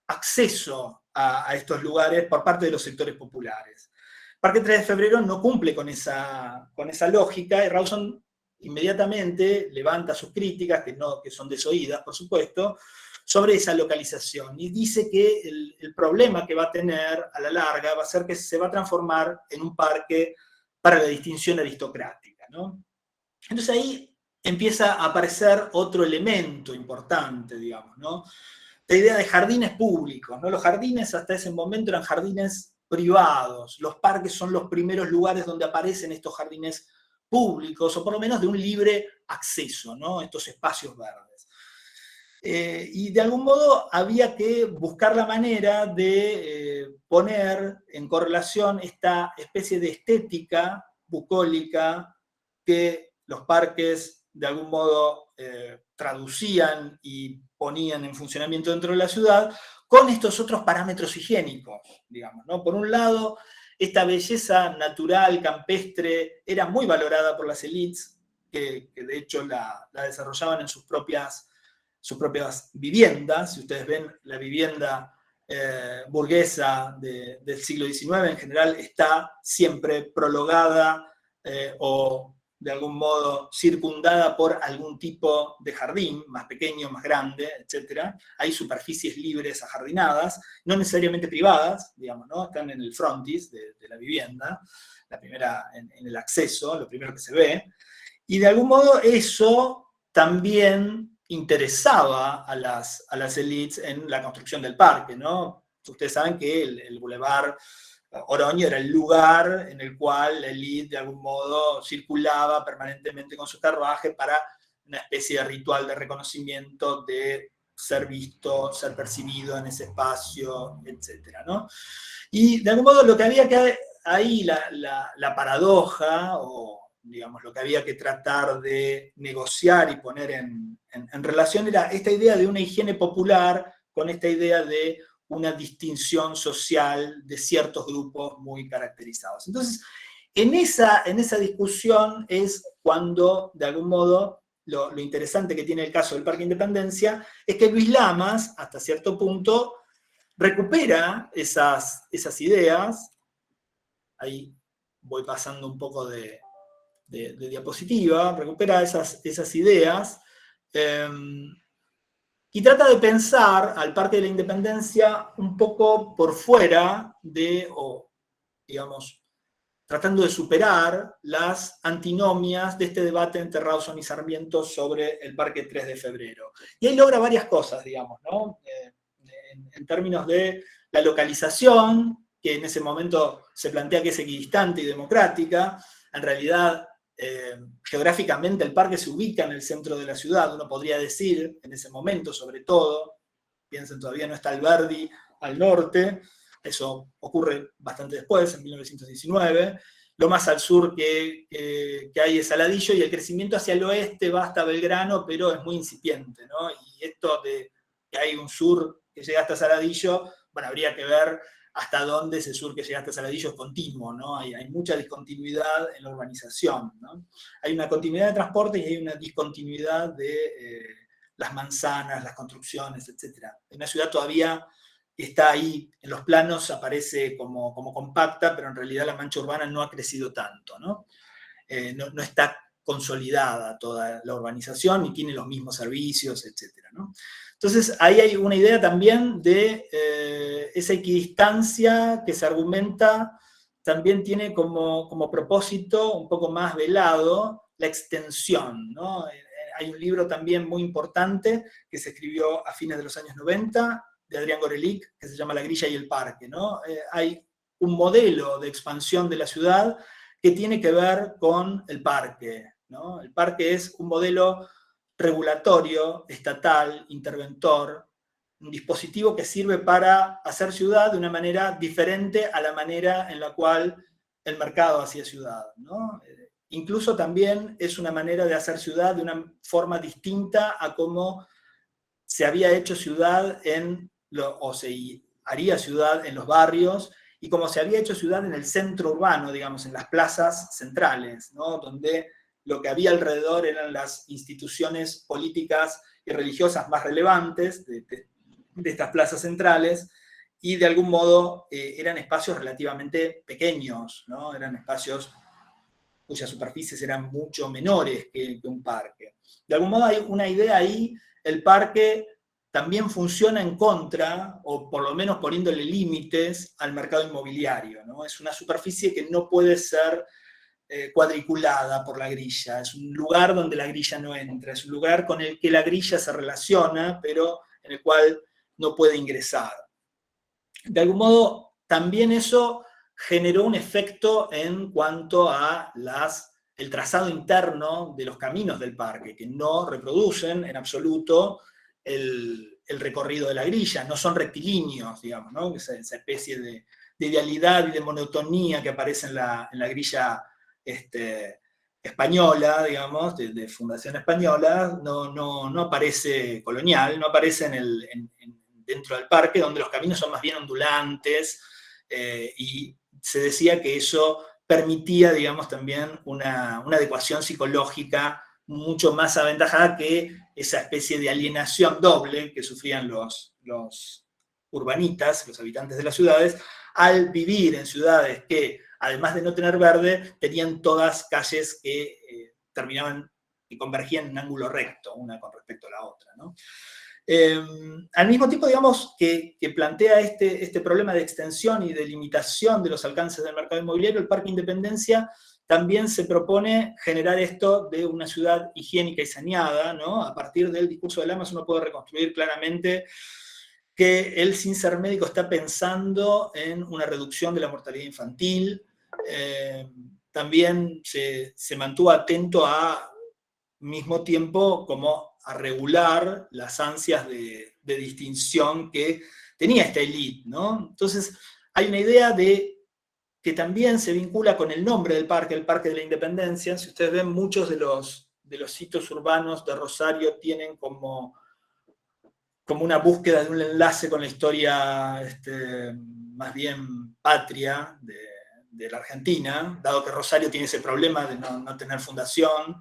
acceso a estos lugares por parte de los sectores populares. Parque 3 de Febrero no cumple con esa lógica y Rawson inmediatamente levanta sus críticas, que son desoídas, por supuesto, sobre esa localización y dice que el problema que va a tener a la larga va a ser que se va a transformar en un parque para la distinción aristocrática, ¿no? Entonces ahí empieza a aparecer otro elemento importante, digamos, ¿no? La idea de jardines públicos, ¿no? Los jardines hasta ese momento eran jardines privados, los parques son los primeros lugares donde aparecen estos jardines públicos, o por lo menos de un libre acceso, ¿no? Estos espacios verdes. Y de algún modo había que buscar la manera de poner en correlación esta especie de estética bucólica que los parques de algún modo traducían y ponían en funcionamiento dentro de la ciudad con estos otros parámetros higiénicos, digamos, ¿no? Por un lado, esta belleza natural, campestre, era muy valorada por las élites, que de hecho la desarrollaban en sus propias viviendas. Si ustedes ven la vivienda burguesa del siglo XIX, en general está siempre prologada o de algún modo circundada por algún tipo de jardín, más pequeño, más grande, etc. Hay superficies libres ajardinadas, no necesariamente privadas, digamos, ¿no? Están en el frontis de la vivienda, la primera en el acceso, lo primero que se ve, y de algún modo eso también interesaba a las élites en la construcción del parque, ¿no? Ustedes saben que el Boulevard Oroño era el lugar en el cual la élite de algún modo circulaba permanentemente con su carruaje para una especie de ritual de reconocimiento de ser visto, ser percibido en ese espacio, etc., ¿no? Y de algún modo lo que había que ahí, la paradoja, o digamos lo que había que tratar de negociar y poner en relación era esta idea de una higiene popular con esta idea de una distinción social de ciertos grupos muy caracterizados. Entonces, en esa discusión es cuando, de algún modo, lo interesante que tiene el caso del Parque Independencia es que Luis Lamas, hasta cierto punto, recupera esas ideas. Ahí voy pasando un poco de diapositiva, recupera esas ideas, y trata de pensar al Parque de la Independencia un poco por fuera o digamos, tratando de superar las antinomias de este debate entre Rawson y Sarmiento sobre el Parque 3 de Febrero. Y ahí logra varias cosas, digamos, ¿no? En términos de la localización, que en ese momento se plantea que es equidistante y democrática. En realidad, geográficamente el parque se ubica en el centro de la ciudad, uno podría decir, en ese momento sobre todo, piensen, todavía no está Alberdi al norte, eso ocurre bastante después, en 1919, lo más al sur que hay es Saladillo, y el crecimiento hacia el oeste va hasta Belgrano, pero es muy incipiente, ¿no? Y esto de que hay un sur que llega hasta Saladillo, bueno, habría que ver hasta dónde ese sur que llega hasta Saladillo es continuo, ¿no? Hay mucha discontinuidad en la urbanización, ¿no? Hay una continuidad de transporte y hay una discontinuidad de las manzanas, las construcciones, etc. En una ciudad todavía está ahí, en los planos aparece como compacta, pero en realidad la mancha urbana no ha crecido tanto, ¿no? No está consolidada toda la urbanización, ni tiene los mismos servicios, etc., ¿no? Entonces, ahí hay una idea también de esa equidistancia que se argumenta, también tiene como propósito un poco más velado la extensión, ¿no? Hay un libro también muy importante que se escribió a fines de los años 90, de Adrián Gorelick, que se llama La grilla y el parque, ¿no? Hay un modelo de expansión de la ciudad que tiene que ver con el parque, ¿no? El parque es un modelo regulatorio, estatal, interventor, un dispositivo que sirve para hacer ciudad de una manera diferente a la manera en la cual el mercado hacía ciudad, ¿no? Incluso también es una manera de hacer ciudad de una forma distinta a cómo se había hecho ciudad en o se haría ciudad en los barrios, y como se había hecho ciudad en el centro urbano, digamos, en las plazas centrales, ¿no? Donde lo que había alrededor eran las instituciones políticas y religiosas más relevantes de estas plazas centrales, y de algún modo eran espacios relativamente pequeños, ¿no? Eran espacios cuyas superficies eran mucho menores que un parque. De algún modo hay una idea ahí, el parque también funciona en contra, o por lo menos poniéndole límites al mercado inmobiliario, ¿no? Es una superficie que no puede ser cuadriculada por la grilla, es un lugar donde la grilla no entra, es un lugar con el que la grilla se relaciona, pero en el cual no puede ingresar. De algún modo, también eso generó un efecto en cuanto a el trazado interno de los caminos del parque, que no reproducen en absoluto el recorrido de la grilla, no son rectilíneos, digamos, ¿no? Esa especie de idealidad y de monotonía que aparece en la grilla española, digamos, de fundación española, no aparece colonial, no aparece dentro del parque, donde los caminos son más bien ondulantes, y se decía que eso permitía, digamos, también una adecuación psicológica mucho más aventajada que esa especie de alienación doble que sufrían los urbanitas, los habitantes de las ciudades, al vivir en ciudades que, además de no tener verde, tenían todas calles que terminaban y convergían en un ángulo recto, una con respecto a la otra, ¿no? Al mismo tiempo, digamos, que plantea este problema de extensión y de limitación de los alcances del mercado inmobiliario, el Parque Independencia también se propone generar esto de una ciudad higiénica y saneada, ¿no? A partir del discurso de Lamas uno puede reconstruir claramente que él, sin ser médico, está pensando en una reducción de la mortalidad infantil. También se mantuvo atento a mismo tiempo como a regular las ansias de distinción que tenía esta élite, ¿no? Entonces, hay una idea que también se vincula con el nombre del parque, el Parque de la Independencia. Si ustedes ven, muchos de los sitios urbanos de Rosario tienen como una búsqueda de un enlace con la historia más bien patria de la Argentina, dado que Rosario tiene ese problema de no tener fundación,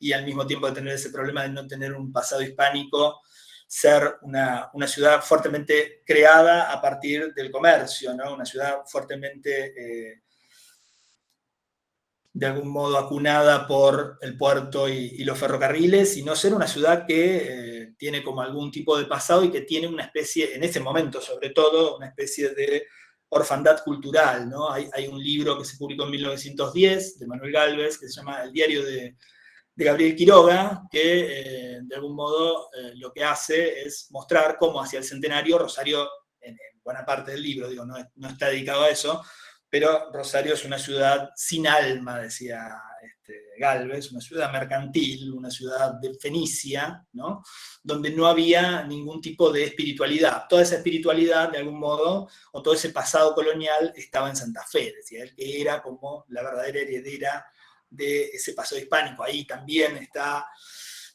y al mismo tiempo de tener ese problema de no tener un pasado hispánico, ser una ciudad fuertemente creada a partir del comercio, ¿no? Una ciudad fuertemente, de algún modo, acunada por el puerto y los ferrocarriles, y no ser una ciudad que tiene como algún tipo de pasado y que tiene una especie, en ese momento sobre todo, una especie de orfandad cultural, ¿no? Hay un libro que se publicó en 1910 de Manuel Gálvez que se llama El diario de Gabriel Quiroga, que de algún modo lo que hace es mostrar cómo hacia el centenario Rosario, en buena parte del libro, digo, no está dedicado a eso, pero Rosario es una ciudad sin alma, decía Gálvez, una ciudad mercantil, una ciudad de Fenicia, ¿no? Donde no había ningún tipo de espiritualidad. Toda esa espiritualidad, de algún modo, o todo ese pasado colonial estaba en Santa Fe, decía él, que era como la verdadera heredera de ese pasado hispánico. Ahí también está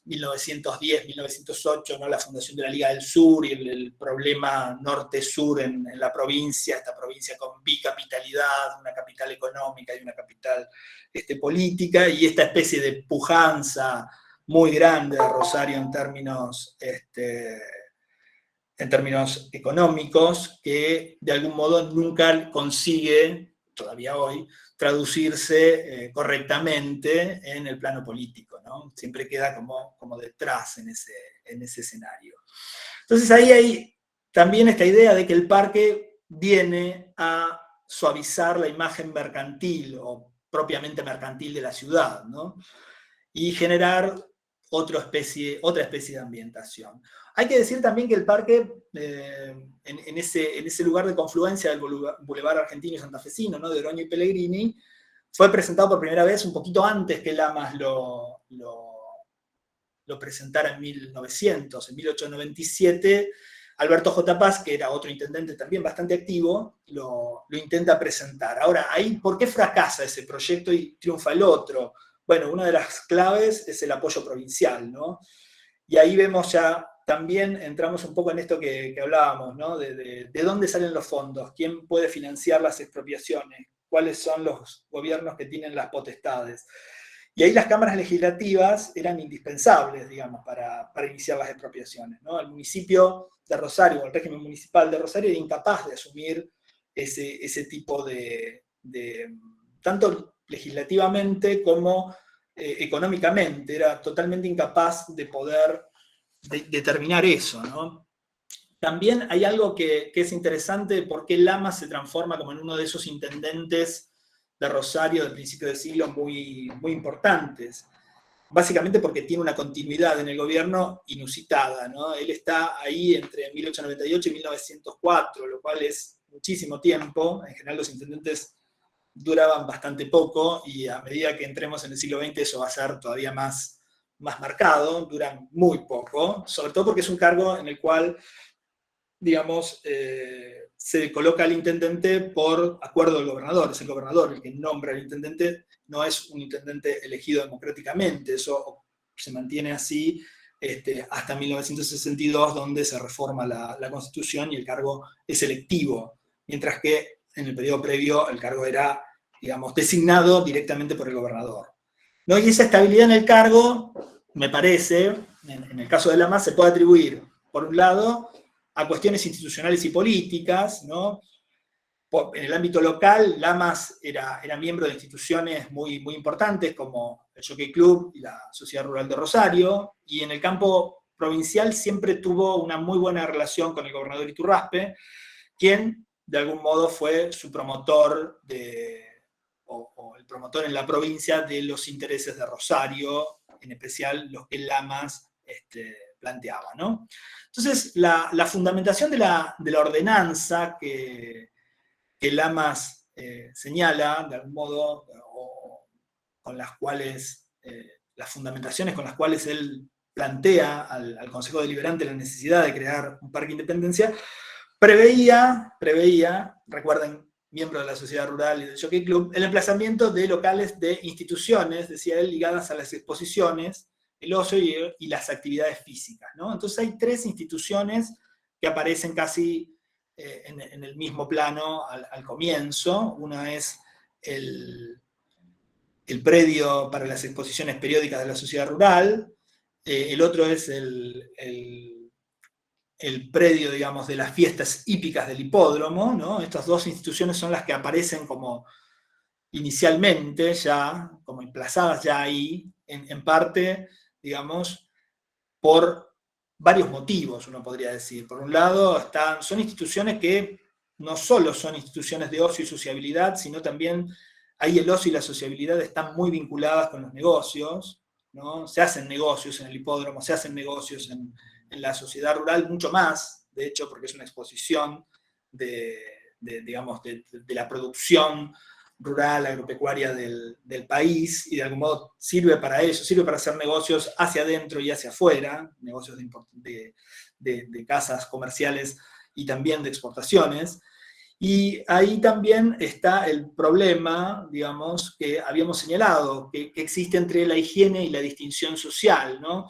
1910, 1908, ¿no? La fundación de la Liga del Sur y el problema norte-sur en la provincia, esta provincia con bicapitalidad, una capital económica y una capital política, y esta especie de pujanza muy grande de Rosario en términos económicos, que de algún modo nunca consigue, todavía hoy, traducirse correctamente en el plano político, ¿no? Siempre queda como detrás en ese escenario. Entonces ahí hay también esta idea de que el parque viene a suavizar la imagen mercantil o propiamente mercantil de la ciudad, ¿no? Y generar otra especie de ambientación. Hay que decir también que el parque, en ese lugar de confluencia del Boulevard Argentino y Santafesino, ¿no? De Oroño y Pellegrini, fue presentado por primera vez un poquito antes que Lamas lo presentara en 1900. En 1897, Alberto J. Paz, que era otro intendente también bastante activo, lo intenta presentar. Ahora, ahí, ¿por qué fracasa ese proyecto y triunfa el otro? Bueno, una de las claves es el apoyo provincial, ¿no? Y ahí vemos ya también entramos un poco en esto que hablábamos, ¿no? De dónde salen los fondos, quién puede financiar las expropiaciones, cuáles son los gobiernos que tienen las potestades. Y ahí las cámaras legislativas eran indispensables, digamos, para iniciar las expropiaciones, ¿no? El municipio de Rosario, o el régimen municipal de Rosario, era incapaz de asumir ese tipo tanto legislativamente como económicamente, era totalmente incapaz de poder determinar eso, ¿no? También hay algo que es interesante, por qué Lamas se transforma como en uno de esos intendentes de Rosario del principio del siglo muy, muy importantes. Básicamente porque tiene una continuidad en el gobierno inusitada, ¿no? Él está ahí entre 1898 y 1904, lo cual es muchísimo tiempo. En general los intendentes duraban bastante poco y a medida que entremos en el siglo XX eso va a ser todavía más marcado, duran muy poco, sobre todo porque es un cargo en el cual, digamos, se coloca al intendente por acuerdo del gobernador, es el gobernador el que nombra al intendente, no es un intendente elegido democráticamente, eso se mantiene así hasta 1962, donde se reforma la Constitución y el cargo es electivo, mientras que en el periodo previo el cargo era, digamos, designado directamente por el gobernador, ¿no? Y esa estabilidad en el cargo, me parece, en el caso de Lamas, se puede atribuir, por un lado, a cuestiones institucionales y políticas, ¿no? En el ámbito local, Lamas era miembro de instituciones muy, muy importantes como el Jockey Club y la Sociedad Rural de Rosario, y en el campo provincial siempre tuvo una muy buena relación con el gobernador Iturraspe, quien de algún modo fue su promotor o el promotor en la provincia de los intereses de Rosario, en especial los que Lamas planteaba, ¿no? Entonces, la fundamentación de la ordenanza que Lamas señala, de algún modo, o con las cuales, las fundamentaciones con las cuales él plantea al Consejo Deliberante la necesidad de crear un parque Independencia, preveía, recuerden, miembro de la Sociedad Rural y del Jockey Club, el emplazamiento de locales de instituciones, decía él, ligadas a las exposiciones, el ocio y las actividades físicas, ¿no? Entonces hay tres instituciones que aparecen casi en el mismo plano al comienzo. Una es el predio para las exposiciones periódicas de la Sociedad Rural, el otro es el predio, digamos, de las fiestas hípicas del hipódromo, ¿no? Estas dos instituciones son las que aparecen como inicialmente ya, como emplazadas ya ahí, en parte, digamos, por varios motivos, uno podría decir. Por un lado, son instituciones que no solo son instituciones de ocio y sociabilidad, sino también ahí el ocio y la sociabilidad están muy vinculadas con los negocios, ¿no? Se hacen negocios en el hipódromo, se hacen negocios en la sociedad rural, mucho más, de hecho, porque es una exposición de la producción rural, agropecuaria del país, y de algún modo sirve para eso, sirve para hacer negocios hacia adentro y hacia afuera, negocios de casas comerciales y también de exportaciones. Y ahí también está el problema, digamos, que habíamos señalado, que existe entre la higiene y la distinción social, ¿no?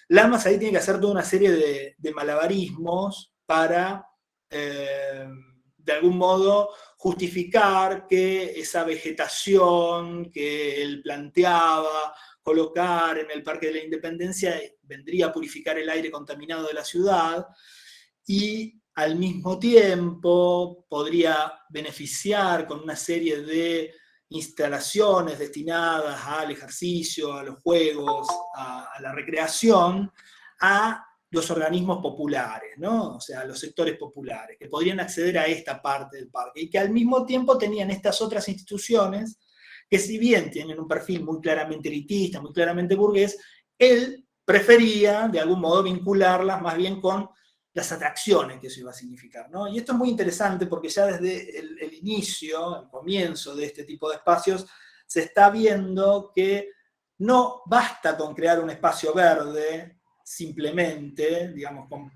Lamas ahí tiene que hacer toda una serie de malabarismos para, de algún modo, justificar que esa vegetación que él planteaba colocar en el Parque de la Independencia vendría a purificar el aire contaminado de la ciudad y al mismo tiempo podría beneficiar con una serie de instalaciones destinadas al ejercicio, a los juegos, a la recreación, a los organismos populares, ¿no? O sea, los sectores populares, que podrían acceder a esta parte del parque y que al mismo tiempo tenían estas otras instituciones que, si bien tienen un perfil muy claramente elitista, muy claramente burgués, él prefería de algún modo vincularlas más bien con las atracciones que eso iba a significar, ¿no? Y esto es muy interesante porque ya desde el inicio, el comienzo de este tipo de espacios, se está viendo que no basta con crear un espacio verde simplemente, digamos, con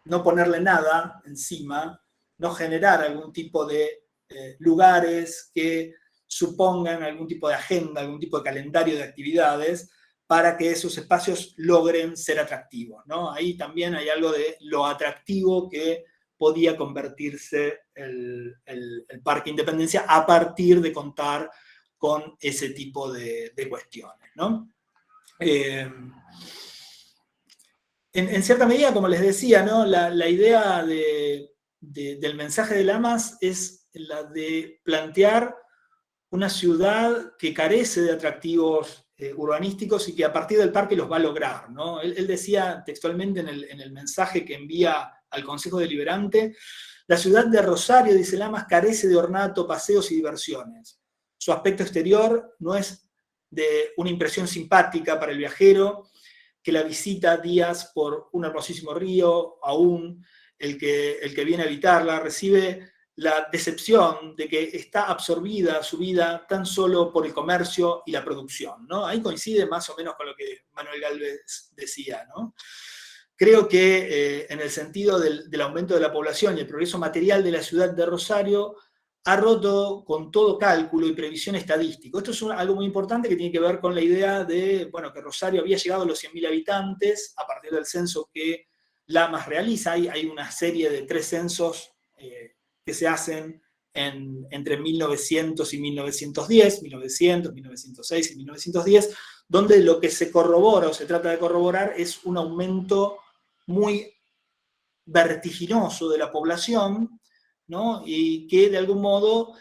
no ponerle nada encima, no generar algún tipo de lugares que supongan algún tipo de agenda, algún tipo de calendario de actividades, para que esos espacios logren ser atractivos, ¿no? Ahí también hay algo de lo atractivo que podía convertirse el Parque Independencia a partir de contar con ese tipo de cuestiones, ¿no? En cierta medida, como les decía, ¿no? La idea del mensaje de Lamas es la de plantear una ciudad que carece de atractivos urbanísticos y que a partir del parque los va a lograr, ¿no? Él decía textualmente en el mensaje que envía al Consejo Deliberante: la ciudad de Rosario, dice Lamas, carece de ornato, paseos y diversiones. Su aspecto exterior no es de una impresión simpática para el viajero que la visita días por un hermosísimo río, aún el que viene a habitarla recibe la decepción de que está absorbida su vida tan solo por el comercio y la producción, ¿no? Ahí coincide más o menos con lo que Manuel Gálvez decía, ¿no? Creo que en el sentido del aumento de la población y el progreso material de la ciudad de Rosario, ha roto con todo cálculo y previsión estadístico. Esto es algo muy importante que tiene que ver con la idea de, bueno, que Rosario había llegado a los 100.000 habitantes a partir del censo que Lamas realiza. Hay una serie de 3 censos que se hacen entre 1900 y 1910, 1900, 1906 y 1910, donde lo que se corrobora o se trata de corroborar es un aumento muy vertiginoso de la población, ¿no? Y que de algún modo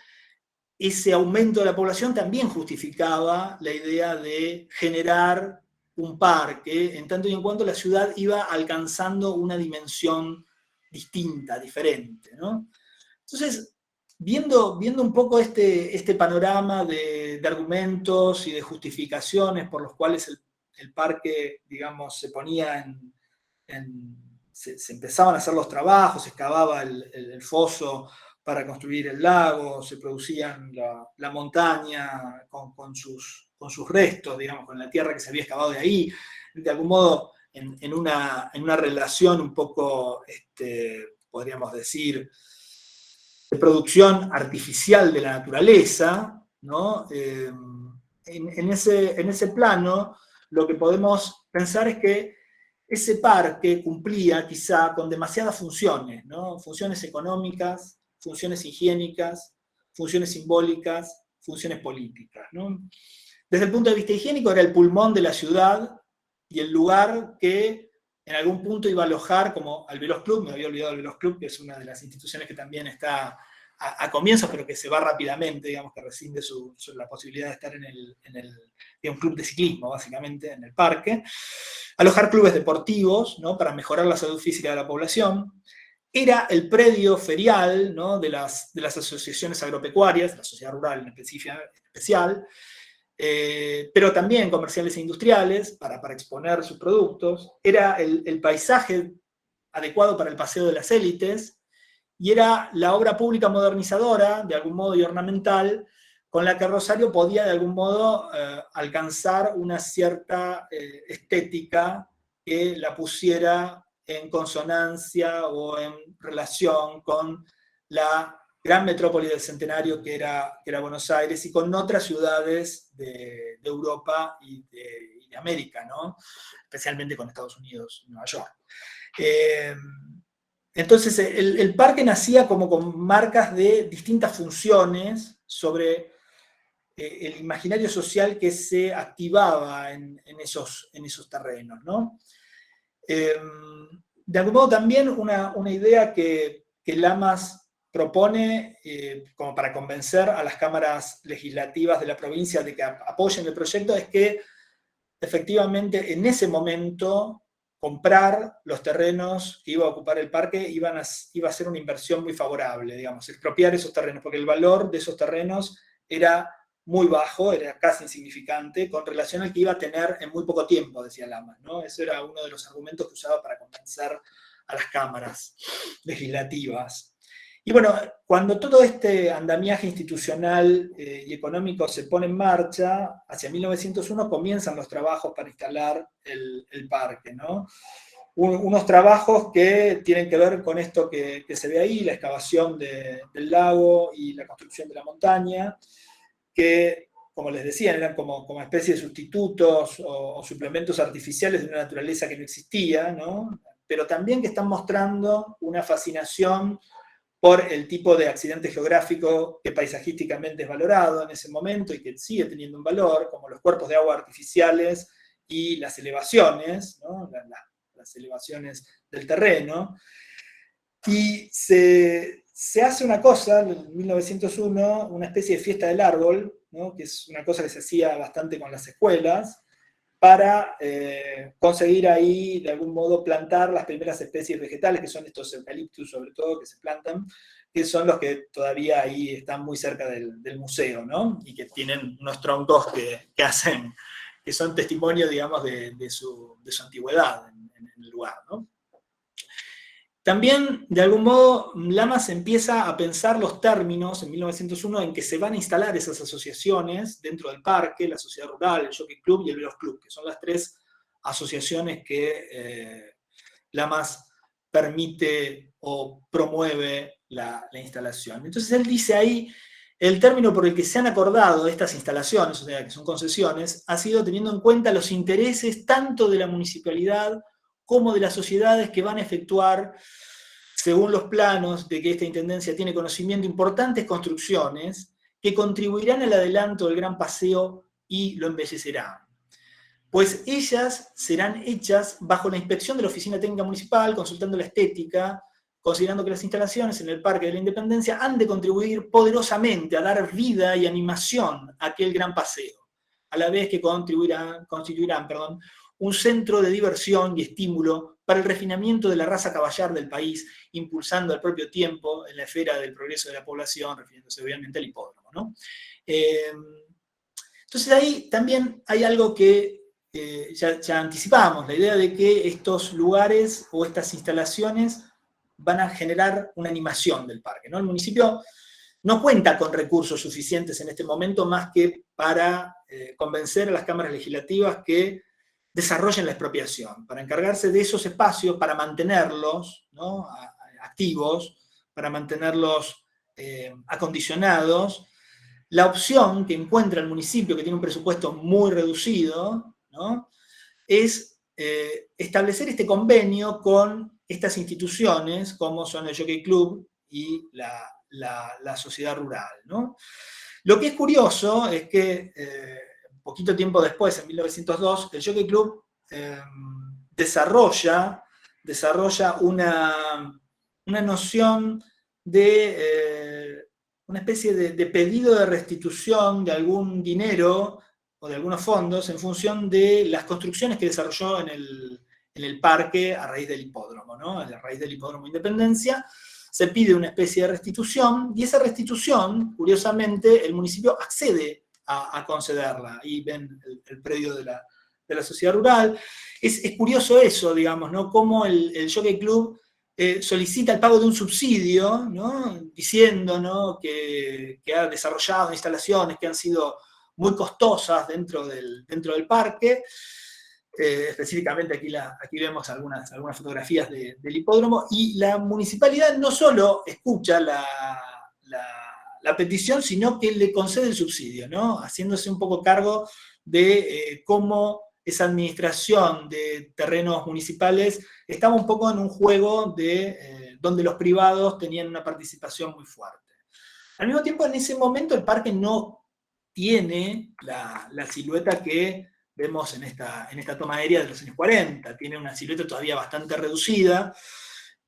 ese aumento de la población también justificaba la idea de generar un parque, en tanto y en cuanto la ciudad iba alcanzando una dimensión distinta, diferente, ¿no? Entonces, viendo un poco este panorama de argumentos y de justificaciones por los cuales el parque, digamos, se ponía se empezaban a hacer los trabajos, se excavaba el foso para construir el lago, se producían la montaña con sus restos, digamos, con la tierra que se había excavado de ahí, de algún modo en una relación un poco, podríamos decir, de producción artificial de la naturaleza, ¿no? En ese plano, lo que podemos pensar es que ese parque cumplía quizá con demasiadas funciones, ¿no? Funciones económicas, funciones higiénicas, funciones simbólicas, funciones políticas, ¿no? Desde el punto de vista higiénico era el pulmón de la ciudad y el lugar que en algún punto iba a alojar, como al Veloz Club, me había olvidado del Veloz Club, que es una de las instituciones que también está a comienzos, pero que se va rápidamente, digamos, que rescinde la posibilidad de estar en un club de ciclismo, básicamente, en el parque. Alojar clubes deportivos, ¿no? Para mejorar la salud física de la población. Era el predio ferial, ¿no? de las asociaciones agropecuarias, la sociedad rural en especial, pero también comerciales e industriales, para exponer sus productos. Era el paisaje adecuado para el paseo de las élites, y era la obra pública modernizadora, de algún modo, y ornamental, con la que Rosario podía, de algún modo, alcanzar una cierta estética que la pusiera en consonancia o en relación con la gran metrópoli del Centenario que era Buenos Aires, y con otras ciudades de Europa y de América, ¿no? Especialmente con Estados Unidos y Nueva York. Entonces, el parque nacía como con marcas de distintas funciones sobre el imaginario social que se activaba en esos terrenos, ¿no? De algún modo también una idea que Lamas propone como para convencer a las cámaras legislativas de la provincia de que apoyen el proyecto es que efectivamente en ese momento comprar los terrenos que iba a ocupar el parque iba a ser una inversión muy favorable, digamos, expropiar esos terrenos, porque el valor de esos terrenos era muy bajo, era casi insignificante, con relación al que iba a tener en muy poco tiempo, decía Lamas, ¿no? Ese era uno de los argumentos que usaba para convencer a las cámaras legislativas. Y bueno, cuando todo este andamiaje institucional y económico se pone en marcha, hacia 1901 comienzan los trabajos para instalar el parque, ¿no? Unos trabajos que tienen que ver con esto que se ve ahí, la excavación del lago y la construcción de la montaña, que como les decía, eran como especie de sustitutos o suplementos artificiales de una naturaleza que no existía, ¿no? Pero también que están mostrando una fascinación por el tipo de accidente geográfico que paisajísticamente es valorado en ese momento y que sigue teniendo un valor, como los cuerpos de agua artificiales y las elevaciones, ¿no? Las elevaciones del terreno. Y se hace una cosa, en 1901, una especie de fiesta del árbol, ¿no? Que es una cosa que se hacía bastante con las escuelas, para conseguir ahí, de algún modo, plantar las primeras especies vegetales, que son estos eucaliptus, sobre todo, que se plantan, que son los que todavía ahí están muy cerca del museo, ¿no? Y que tienen unos troncos que son testimonio, digamos, de su antigüedad en el lugar, ¿no? También, de algún modo, Lamas empieza a pensar los términos en 1901 en que se van a instalar esas asociaciones dentro del parque, la sociedad rural, el Jockey Club y el Veloz Club, que son las tres asociaciones que Lamas permite o promueve la instalación. Entonces él dice ahí, el término por el que se han acordado estas instalaciones, o sea, que son concesiones, ha sido teniendo en cuenta los intereses tanto de la municipalidad como de las sociedades que van a efectuar, según los planos de que esta intendencia tiene conocimiento, importantes construcciones que contribuirán al adelanto del gran paseo y lo embellecerán. Pues ellas serán hechas bajo la inspección de la Oficina Técnica Municipal, consultando la estética, considerando que las instalaciones en el Parque de la Independencia han de contribuir poderosamente a dar vida y animación a aquel gran paseo, a la vez que constituirán un centro de diversión y estímulo para el refinamiento de la raza caballar del país, impulsando al propio tiempo en la esfera del progreso de la población, refiriéndose obviamente al hipódromo, ¿no? Entonces ahí también hay algo que ya anticipamos, la idea de que estos lugares o estas instalaciones van a generar una animación del parque, ¿no? El municipio no cuenta con recursos suficientes en este momento más que para convencer a las cámaras legislativas que desarrollen la expropiación, para encargarse de esos espacios, para mantenerlos, ¿no? Activos, para mantenerlos acondicionados. La opción que encuentra el municipio, que tiene un presupuesto muy reducido, ¿no? Es establecer este convenio con estas instituciones, como son el Jockey Club y la sociedad rural, ¿no? Lo que es curioso es que poquito tiempo después, en 1902, el Jockey Club desarrolla una noción de una especie de pedido de restitución de algún dinero o de algunos fondos en función de las construcciones que desarrolló en el parque a raíz del hipódromo, ¿no? A raíz del hipódromo Independencia, se pide una especie de restitución, y esa restitución, curiosamente, el municipio accede a concederla. Ahí ven el predio de la sociedad rural. Es curioso eso, digamos, ¿no? Cómo el Jockey Club solicita el pago de un subsidio, ¿no? Diciendo, ¿no? que ha desarrollado instalaciones que han sido muy costosas dentro del parque. Específicamente aquí vemos algunas fotografías del hipódromo, y la municipalidad no solo escucha la petición, sino que le concede el subsidio, ¿no? Haciéndose un poco cargo de cómo esa administración de terrenos municipales estaba un poco en un juego donde los privados tenían una participación muy fuerte. Al mismo tiempo, en ese momento el parque no tiene la silueta que vemos en esta toma aérea de los años 40, tiene una silueta todavía bastante reducida,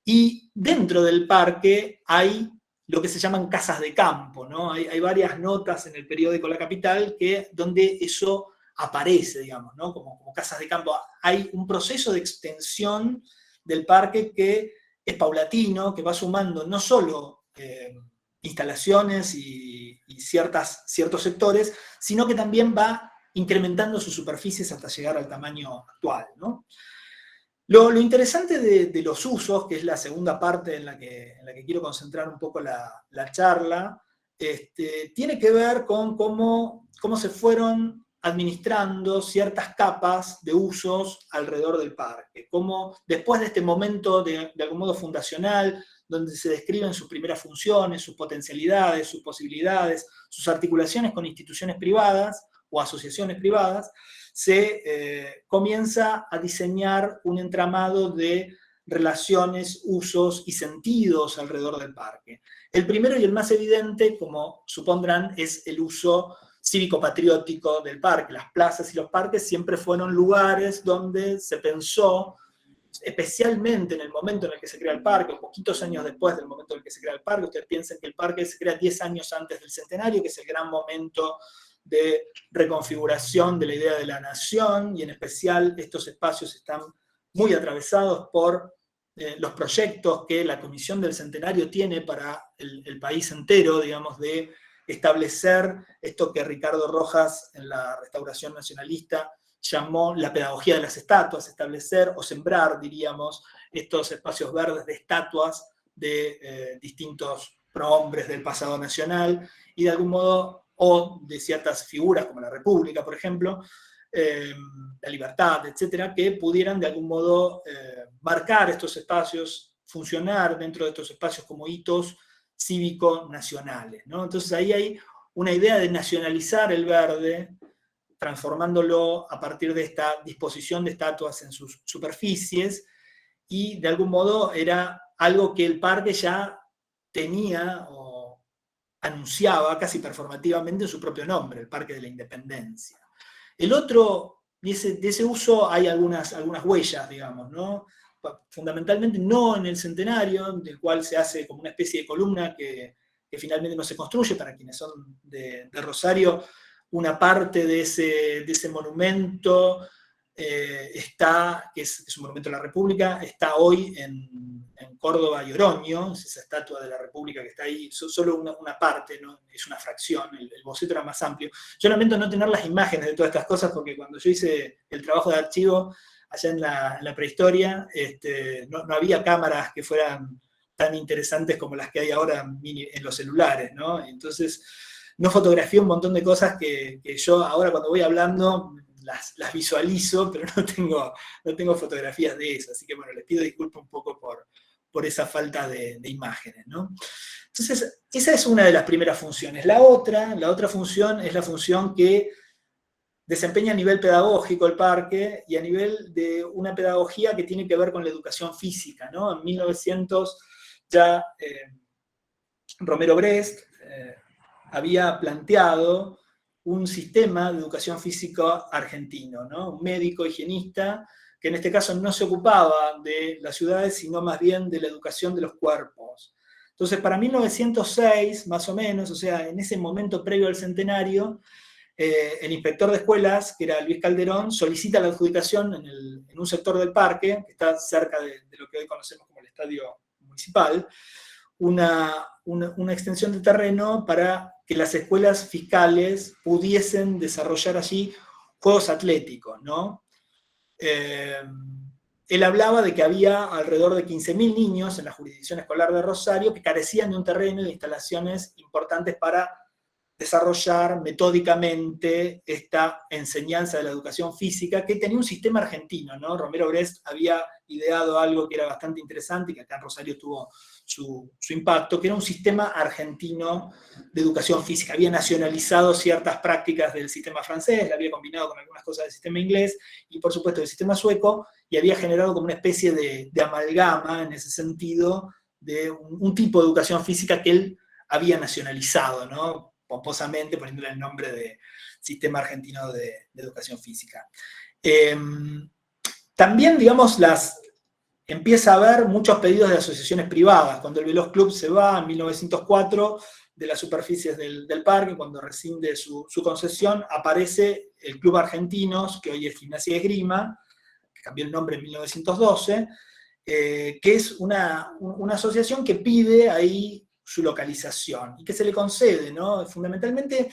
y dentro del parque hay lo que se llaman casas de campo, ¿no? Hay varias notas en el periódico La Capital donde eso aparece, digamos, ¿no? Como casas de campo. Hay un proceso de extensión del parque que es paulatino, que va sumando no solo instalaciones y ciertos sectores, sino que también va incrementando sus superficies hasta llegar al tamaño actual, ¿no? Lo interesante de los usos, que es la segunda parte en la que quiero concentrar un poco la charla, tiene que ver con cómo se fueron administrando ciertas capas de usos alrededor del parque. Cómo después de este momento de algún modo fundacional, donde se describen sus primeras funciones, sus potencialidades, sus posibilidades, sus articulaciones con instituciones privadas o asociaciones privadas, se comienza a diseñar un entramado de relaciones, usos y sentidos alrededor del parque. El primero y el más evidente, como supondrán, es el uso cívico-patriótico del parque. Las plazas y los parques siempre fueron lugares donde se pensó, especialmente en el momento en el que se crea el parque, poquitos años después del momento en el que se crea el parque. Ustedes piensen que el parque se crea 10 años antes del centenario, que es el gran momento de reconfiguración de la idea de la nación, y en especial estos espacios están muy atravesados por los proyectos que la Comisión del Centenario tiene para el país entero, digamos, de establecer esto que Ricardo Rojas en la Restauración Nacionalista llamó la pedagogía de las estatuas, establecer o sembrar, diríamos, estos espacios verdes de estatuas de distintos prohombres del pasado nacional, y de algún modo, o de ciertas figuras como la República, por ejemplo, la libertad, etcétera, que pudieran de algún modo marcar estos espacios, funcionar dentro de estos espacios como hitos cívico-nacionales, ¿no? Entonces ahí hay una idea de nacionalizar el verde, transformándolo a partir de esta disposición de estatuas en sus superficies, y de algún modo era algo que el parque ya tenía o anunciaba casi performativamente en su propio nombre, el Parque de la Independencia. El otro, de ese uso hay algunas huellas, digamos, ¿no? Fundamentalmente no en el centenario, del cual se hace como una especie de columna que finalmente no se construye. Para quienes son de Rosario, una parte de ese monumento está, que es un monumento de la República, está hoy en Córdoba y Oroño, es esa estatua de la República que está ahí, solo una parte, ¿no? Es una fracción, el boceto era más amplio. Yo lamento no tener las imágenes de todas estas cosas, porque cuando yo hice el trabajo de archivo allá en la prehistoria, no había cámaras que fueran tan interesantes como las que hay ahora en los celulares, ¿no? Entonces no fotografié un montón de cosas que yo ahora cuando voy hablando las visualizo, pero no tengo fotografías de eso. Así que bueno, les pido disculpas un poco por esa falta de imágenes, ¿no? Entonces, esa es una de las primeras funciones. La otra función es la función que desempeña a nivel pedagógico el parque, y a nivel de una pedagogía que tiene que ver con la educación física, ¿no? En 1900 ya Romero Brest había planteado un sistema de educación física argentino, ¿no? Un médico higienista que en este caso no se ocupaba de las ciudades, sino más bien de la educación de los cuerpos. Entonces, para 1906, más o menos, o sea, en ese momento previo al centenario, el inspector de escuelas, que era Luis Calderón, solicita la adjudicación en un sector del parque, que está cerca de lo que hoy conocemos como el estadio municipal, una extensión de terreno para que las escuelas fiscales pudiesen desarrollar allí juegos atléticos, ¿no? Él hablaba de que había alrededor de 15.000 niños en la jurisdicción escolar de Rosario que carecían de un terreno y de instalaciones importantes para desarrollar metódicamente esta enseñanza de la educación física, que tenía un sistema argentino, ¿no? Romero Brest había ideado algo que era bastante interesante y que acá en Rosario tuvo su impacto, que era un sistema argentino de educación física. Había nacionalizado ciertas prácticas del sistema francés, la había combinado con algunas cosas del sistema inglés y por supuesto del sistema sueco, y había generado como una especie de amalgama en ese sentido de un tipo de educación física que él había nacionalizado, ¿no? Pomposamente poniéndole el nombre de Sistema Argentino de Educación Física. También, digamos, empieza a haber muchos pedidos de asociaciones privadas. Cuando el Veloz Club se va en 1904 de las superficies del parque, cuando rescinde su concesión, aparece el Club Argentinos, que hoy es Gimnasia y Esgrima, que cambió el nombre en 1912, que es una asociación que pide ahí su localización y que se le concede, ¿no? Fundamentalmente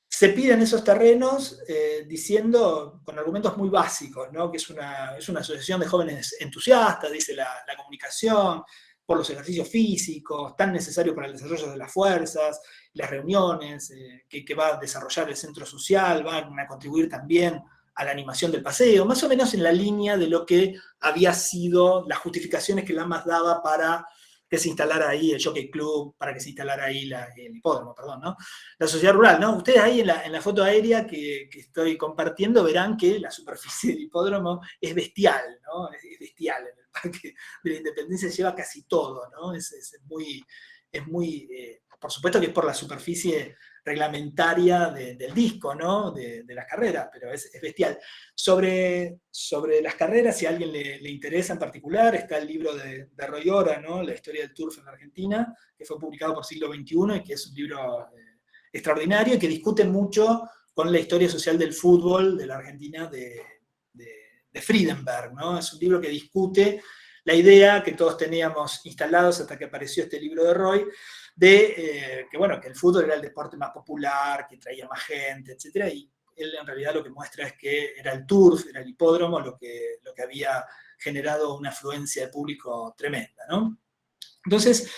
se piden esos terrenos diciendo, con argumentos muy básicos, ¿no? Que es una asociación de jóvenes entusiastas, dice la comunicación, por los ejercicios físicos, tan necesarios para el desarrollo de las fuerzas, las reuniones que va a desarrollar el centro social, van a contribuir también a la animación del paseo, más o menos en la línea de lo que había sido las justificaciones que Lamas daba para que se instalara ahí el Jockey Club, para que se instalara ahí el hipódromo, perdón, ¿no? La sociedad rural, ¿no? Ustedes ahí en la foto aérea que estoy compartiendo verán que la superficie del hipódromo es bestial, ¿no? Es bestial. En el Parque de la Independencia lleva casi todo, ¿no? Es muy, por supuesto que es por la superficie reglamentaria del disco, ¿no? De las carreras, pero es bestial. Sobre las carreras, si a alguien le interesa en particular, está el libro de Roy Ora, ¿no? La historia del turf en la Argentina, que fue publicado por Siglo XXI y que es un libro extraordinario y que discute mucho con la historia social del fútbol de la Argentina de Friedenberg, ¿no? Es un libro que discute la idea que todos teníamos instalados hasta que apareció este libro de Roy, de que el fútbol era el deporte más popular, que traía más gente, etc. Y él en realidad lo que muestra es que era el turf, era el hipódromo, lo que había generado una afluencia de público tremenda, ¿no? Entonces,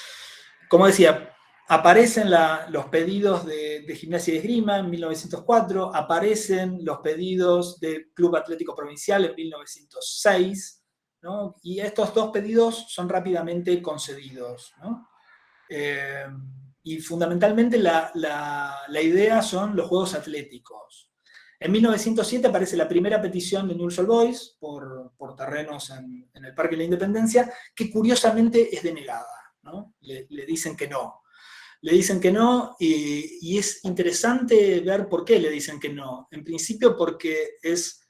como decía, aparecen los pedidos de Gimnasia y Esgrima en 1904, aparecen los pedidos del Club Atlético Provincial en 1906, ¿no? Y estos dos pedidos son rápidamente concedidos, ¿no? Y fundamentalmente la idea son los Juegos Atléticos. En 1907 aparece la primera petición de Newell's Old Boys por terrenos en el Parque de la Independencia, que curiosamente es denegada, ¿no? Le dicen que no. Le dicen que no, y es interesante ver por qué le dicen que no. En principio porque es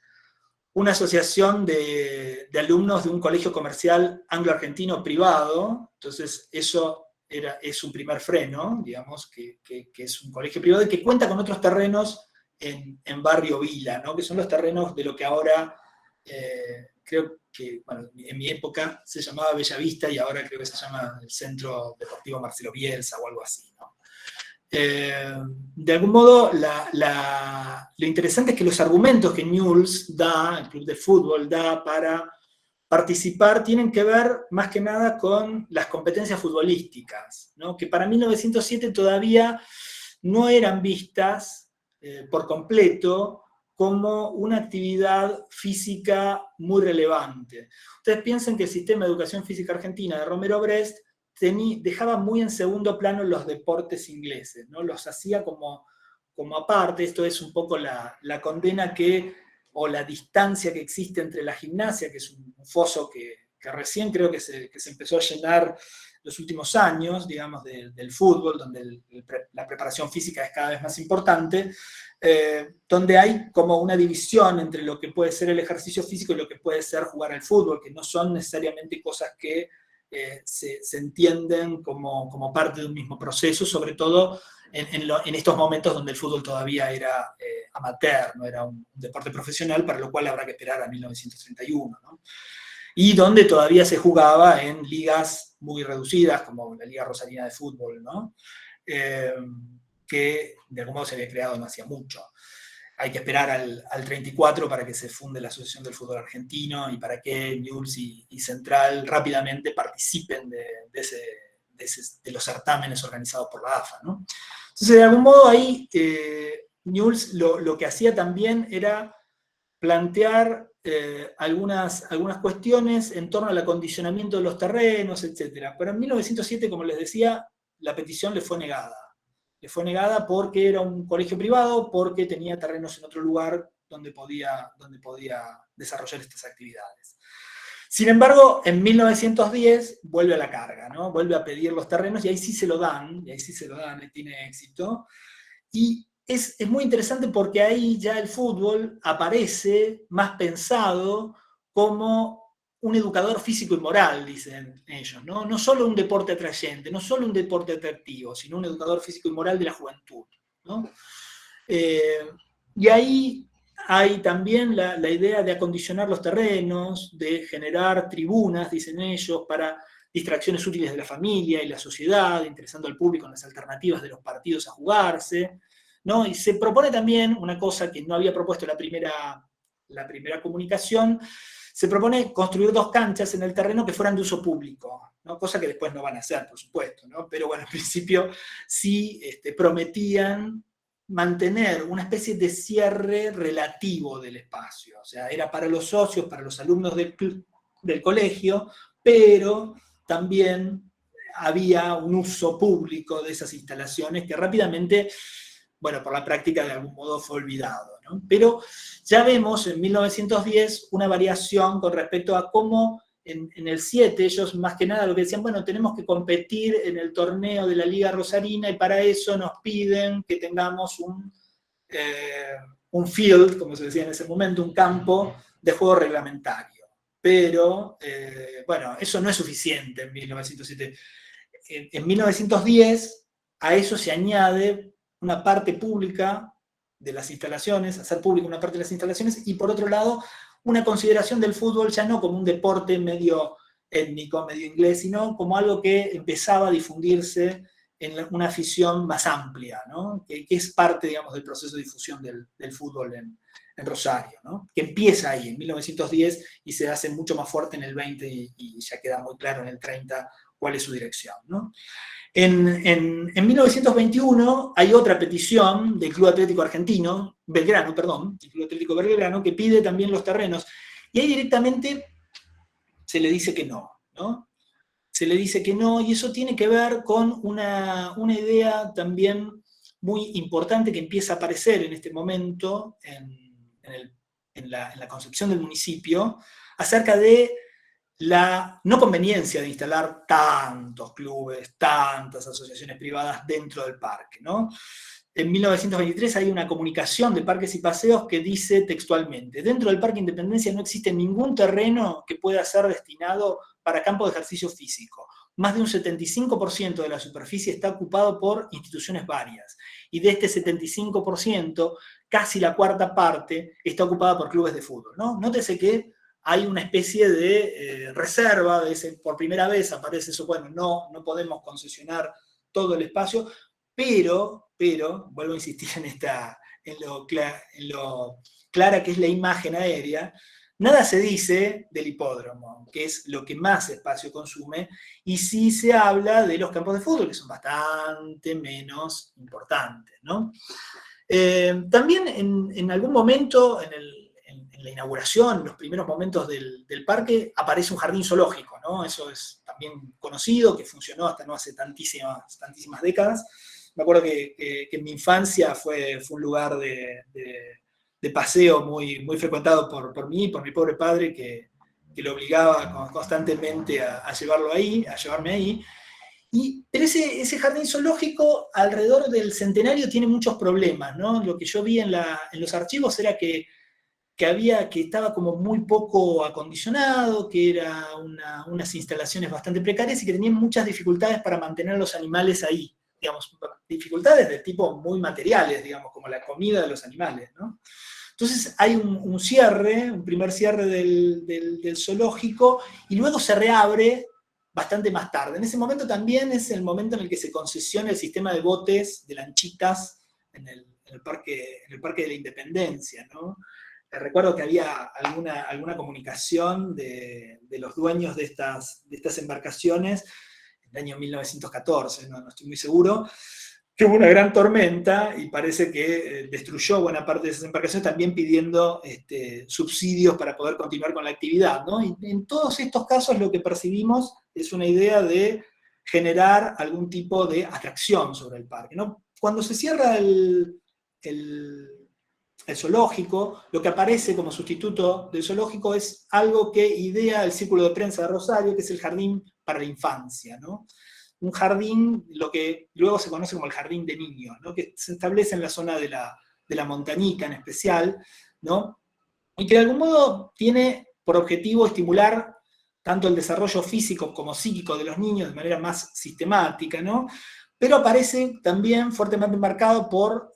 una asociación de alumnos de un colegio comercial anglo-argentino privado, entonces eso es un primer freno, digamos, que es un colegio privado y que cuenta con otros terrenos en Barrio Vila, ¿no? Que son los terrenos de lo que ahora, creo que, bueno, en mi época se llamaba Bellavista y ahora creo que se llama el Centro Deportivo Marcelo Bielsa o algo así, ¿no? De algún modo, lo interesante es que los argumentos que Newell's da, el club de fútbol da para participar, tienen que ver más que nada con las competencias futbolísticas, ¿no? Que para 1907 todavía no eran vistas por completo como una actividad física muy relevante. Ustedes piensen que el sistema de educación física argentina de Romero Brest dejaba muy en segundo plano los deportes ingleses, ¿no? Los hacía como aparte. Esto es un poco la condena o la distancia que existe entre la gimnasia, que es un foso que recién creo que se empezó a llenar los últimos años, digamos, del fútbol, donde la preparación física es cada vez más importante, donde hay como una división entre lo que puede ser el ejercicio físico y lo que puede ser jugar al fútbol, que no son necesariamente cosas que se entienden como parte de un mismo proceso, sobre todo en estos momentos donde el fútbol todavía era amateur, no era un deporte profesional, para lo cual habrá que esperar a 1931, ¿no? Y donde todavía se jugaba en ligas muy reducidas, como la Liga Rosarina de Fútbol, ¿no? Que de algún modo se había creado no hacía mucho. Hay que esperar al 34 para que se funde la Asociación del Fútbol Argentino y para que Newell's y Central rápidamente participen de los certámenes organizados por la AFA, ¿no? Entonces, de algún modo ahí Newell's lo que hacía también era plantear algunas cuestiones en torno al acondicionamiento de los terrenos, etc. Pero en 1907, como les decía, la petición le fue negada. Le fue negada porque era un colegio privado, porque tenía terrenos en otro lugar donde podía desarrollar estas actividades. Sin embargo, en 1910 vuelve a la carga, ¿no? Vuelve a pedir los terrenos y ahí sí se lo dan, y tiene éxito. Y es muy interesante porque ahí ya el fútbol aparece más pensado como un educador físico y moral, dicen ellos, ¿no? No solo un deporte atrayente, no solo un deporte atractivo, sino un educador físico y moral de la juventud, ¿no? Y ahí hay también la idea de acondicionar los terrenos, de generar tribunas, dicen ellos, para distracciones útiles de la familia y la sociedad, interesando al público en las alternativas de los partidos a jugarse, ¿no? Y se propone también una cosa que no había propuesto la primera comunicación. Se propone construir 2 canchas en el terreno que fueran de uso público, ¿no? Cosa que después no van a hacer, por supuesto, ¿no? Pero bueno, al principio sí prometían mantener una especie de cierre relativo del espacio. O sea, era para los socios, para los alumnos del colegio, pero también había un uso público de esas instalaciones que rápidamente, bueno, por la práctica de algún modo fue olvidado, ¿no? Pero ya vemos en 1910 una variación con respecto a cómo en el 7 ellos más que nada lo que decían, bueno, tenemos que competir en el torneo de la Liga Rosarina y para eso nos piden que tengamos un field, como se decía en ese momento, un campo de juego reglamentario. Pero, bueno, eso no es suficiente en 1907. En 1910 a eso se añade una parte pública de las instalaciones, hacer pública una parte de las instalaciones, y por otro lado, una consideración del fútbol ya no como un deporte medio étnico, medio inglés, sino como algo que empezaba a difundirse en una afición más amplia, ¿no? que es parte, digamos, del proceso de difusión del fútbol en Rosario, ¿no? Que empieza ahí, en 1910, y se hace mucho más fuerte en el 20 y ya queda muy claro en el 30 cuál es su dirección, ¿no? En 1921 hay otra petición del Club Atlético Argentino, Belgrano, perdón, el Club Atlético Belgrano, que pide también los terrenos, y ahí directamente se le dice que no, ¿no? Se le dice que no, y eso tiene que ver con una idea también muy importante que empieza a aparecer en este momento en la concepción del municipio, acerca de la no conveniencia de instalar tantos clubes, tantas asociaciones privadas dentro del parque, ¿no? En 1923 hay una comunicación de Parques y Paseos que dice textualmente: dentro del Parque Independencia no existe ningún terreno que pueda ser destinado para campo de ejercicio físico. Más de un 75% de la superficie está ocupado por instituciones varias. Y de este 75%, casi la cuarta parte está ocupada por clubes de fútbol, ¿no? Nótese que hay una especie de reserva, por primera vez aparece eso, bueno, no podemos concesionar todo el espacio, pero vuelvo a insistir en lo clara que es la imagen aérea. Nada se dice del hipódromo, que es lo que más espacio consume, y sí se habla de los campos de fútbol, que son bastante menos importantes, ¿no? También en algún momento, en la inauguración, en los primeros momentos del parque, aparece un jardín zoológico, ¿no? Eso es también conocido, que funcionó hasta no hace tantísimas décadas. Me acuerdo que en mi infancia fue un lugar de paseo muy frecuentado por mí, por mi pobre padre, que lo obligaba constantemente a llevarme ahí. Pero ese jardín zoológico alrededor del centenario tiene muchos problemas, ¿no? Lo que yo vi en los archivos era que estaba como muy poco acondicionado, que era unas instalaciones bastante precarias y que tenían muchas dificultades para mantener los animales ahí. Digamos, dificultades de tipo muy materiales, digamos, como la comida de los animales, ¿no? Entonces hay un cierre, un primer cierre del zoológico, y luego se reabre bastante más tarde. En ese momento también es el momento en el que se concesiona el sistema de botes, de lanchitas, en el parque de la Independencia, ¿no? Recuerdo que había alguna comunicación de los dueños de estas embarcaciones en el año 1914, no estoy muy seguro, que hubo una gran tormenta y parece que destruyó buena parte de esas embarcaciones, también pidiendo subsidios para poder continuar con la actividad, ¿no? Y en todos estos casos lo que percibimos es una idea de generar algún tipo de atracción sobre el parque, ¿no? Cuando se cierra el zoológico, lo que aparece como sustituto del zoológico es algo que idea el Círculo de Prensa de Rosario, que es el Jardín para la Infancia, ¿no? Un jardín, lo que luego se conoce como el jardín de niños, ¿no? Que se establece en la zona de la Montañita en especial, ¿no? Y que de algún modo tiene por objetivo estimular tanto el desarrollo físico como psíquico de los niños de manera más sistemática, ¿no? Pero aparece también fuertemente marcado por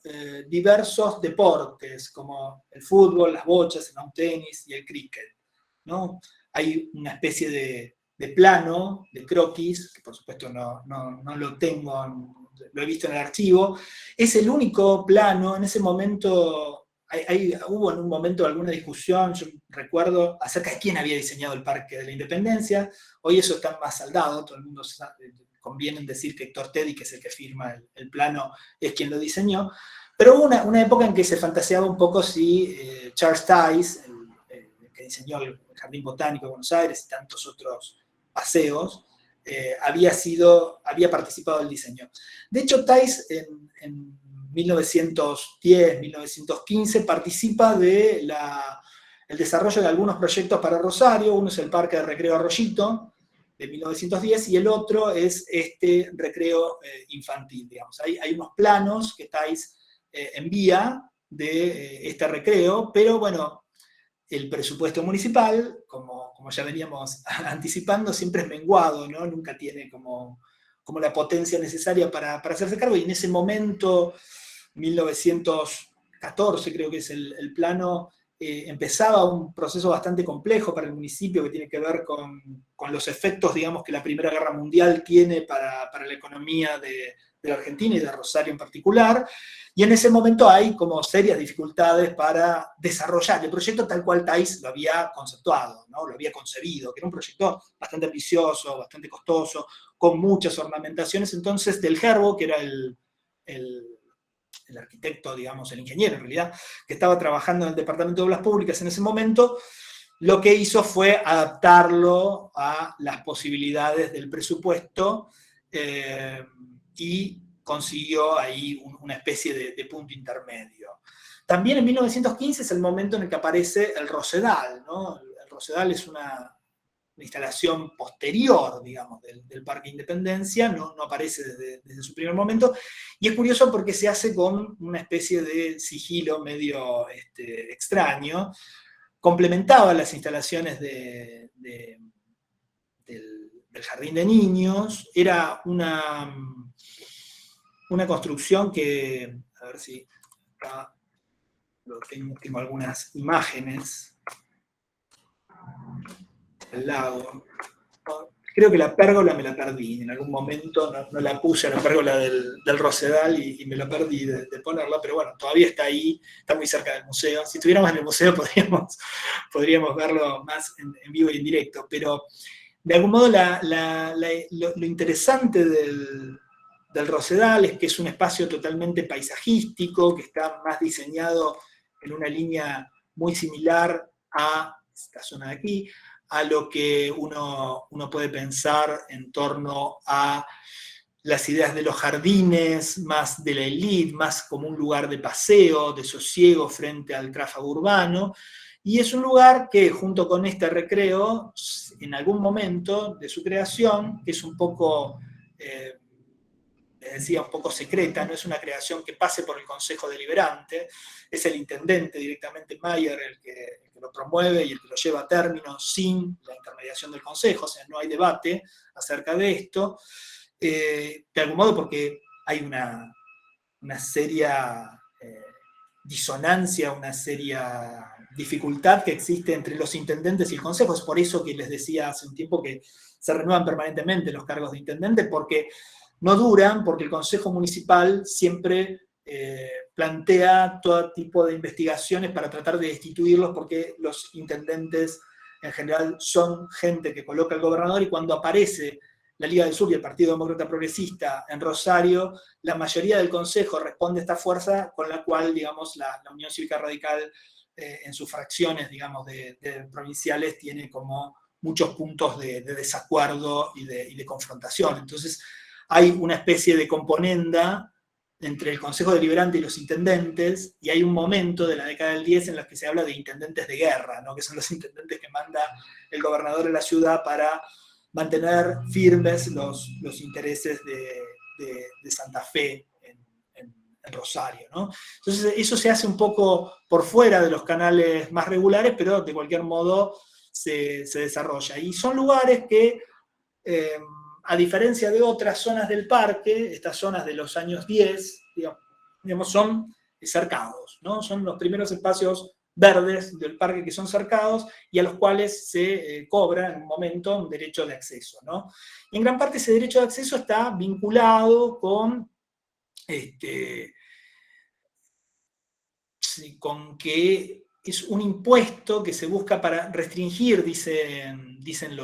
diversos deportes, como el fútbol, las bochas, el lawn tenis y el cricket, ¿no? Hay una especie de plano, de croquis, que por supuesto no lo tengo, lo he visto en el archivo. Es el único plano, en ese momento, hubo en un momento alguna discusión, yo recuerdo, acerca de quién había diseñado el Parque de la Independencia. Hoy eso está más saldado, todo el mundo sabe, conviene en decir que Héctor Teddy, que es el que firma el plano, es quien lo diseñó. Pero hubo una época en que se fantaseaba un poco si Charles Tice, el que diseñó el Jardín Botánico de Buenos Aires y tantos otros paseos, había participado del diseño. De hecho, Thais en 1910, 1915 participa del desarrollo de algunos proyectos para Rosario. Uno es el Parque de Recreo Arroyito, de 1910, y el otro es este recreo infantil, digamos. Hay unos planos que Thais envía de este recreo, pero bueno, el presupuesto municipal, como ya veníamos anticipando, siempre es menguado, ¿no? Nunca tiene como la potencia necesaria para hacerse cargo, y en ese momento, 1914 creo que es el plano, empezaba un proceso bastante complejo para el municipio que tiene que ver con los efectos, digamos, que la Primera Guerra Mundial tiene para la economía de la Argentina y de Rosario en particular, y en ese momento hay como serias dificultades para desarrollar el proyecto tal cual Thais lo había conceptuado, ¿no? Lo había concebido, que era un proyecto bastante ambicioso, bastante costoso, con muchas ornamentaciones. Entonces Del Gerbo, que era el arquitecto, digamos, el ingeniero en realidad, que estaba trabajando en el Departamento de Obras Públicas en ese momento, lo que hizo fue adaptarlo a las posibilidades del presupuesto, y consiguió ahí una especie de punto intermedio. También en 1915 es el momento en el que aparece el Rosedal, ¿no? El Rosedal es una instalación posterior, digamos, del Parque Independencia, no aparece desde su primer momento, y es curioso porque se hace con una especie de sigilo medio extraño. Complementaba las instalaciones del Jardín de Niños. Era una construcción que, a ver si acá tengo algunas imágenes al lado. Creo que la pérgola me la perdí, en algún momento no la puse a la pérgola del Rosedal y me la perdí de ponerla, pero bueno, todavía está ahí, está muy cerca del museo. Si estuviéramos en el museo podríamos verlo más en vivo y en directo, pero de algún modo lo interesante del Rosedal es que es un espacio totalmente paisajístico, que está más diseñado en una línea muy similar a esta zona de aquí, a lo que uno puede pensar en torno a las ideas de los jardines, más de la élite, más como un lugar de paseo, de sosiego frente al tráfago urbano, y es un lugar que junto con este recreo, en algún momento de su creación, que es un poco, les decía, un poco secreta, no es una creación que pase por el Consejo Deliberante, es el intendente directamente, Mayer, el que lo promueve y el que lo lleva a término sin la intermediación del Consejo, o sea, no hay debate acerca de esto, de algún modo porque hay una seria disonancia, una seria dificultad que existe entre los intendentes y el Consejo. Es por eso que les decía hace un tiempo que se renuevan permanentemente los cargos de intendente, porque no duran, porque el Consejo Municipal siempre plantea todo tipo de investigaciones para tratar de destituirlos, porque los intendentes en general son gente que coloca el gobernador, y cuando aparece la Liga del Sur y el Partido Demócrata Progresista en Rosario, la mayoría del Consejo responde a esta fuerza, con la cual, digamos, la Unión Cívica Radical en sus fracciones, digamos, de provinciales, tiene como muchos puntos de desacuerdo y de confrontación. Entonces hay una especie de componenda entre el Consejo Deliberante y los intendentes, y hay un momento de la década del 10 en los que se habla de intendentes de guerra, ¿no? Que son los intendentes que manda el gobernador de la ciudad para mantener firmes los intereses de Santa Fe en Rosario, ¿no? Entonces eso se hace un poco por fuera de los canales más regulares, pero de cualquier modo se desarrolla. Y son lugares que, a diferencia de otras zonas del parque, estas zonas de los años 10, digamos, son cercados, ¿no? Son los primeros espacios verdes del parque que son cercados y a los cuales se cobra en un momento un derecho de acceso, ¿no? Y en gran parte ese derecho de acceso está vinculado con que es un impuesto que se busca para restringir, dicen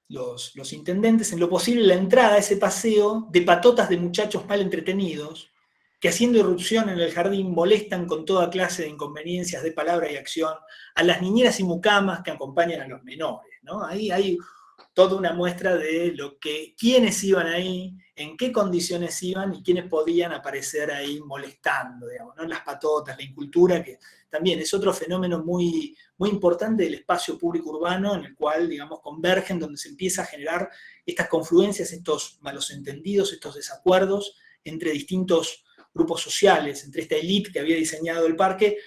los intendentes, en lo posible la entrada a ese paseo de patotas de muchachos mal entretenidos, que haciendo irrupción en el jardín molestan con toda clase de inconveniencias de palabra y acción a las niñeras y mucamas que acompañan a los menores, ¿no? Ahí hay toda una muestra de quiénes iban ahí, en qué condiciones iban y quiénes podían aparecer ahí molestando, digamos, ¿no? Las patotas, la incultura, que también es otro fenómeno muy, muy importante del espacio público urbano, en el cual, digamos, convergen, donde se empieza a generar estas confluencias, estos malos entendidos, estos desacuerdos entre distintos grupos sociales, entre esta élite que había diseñado el parque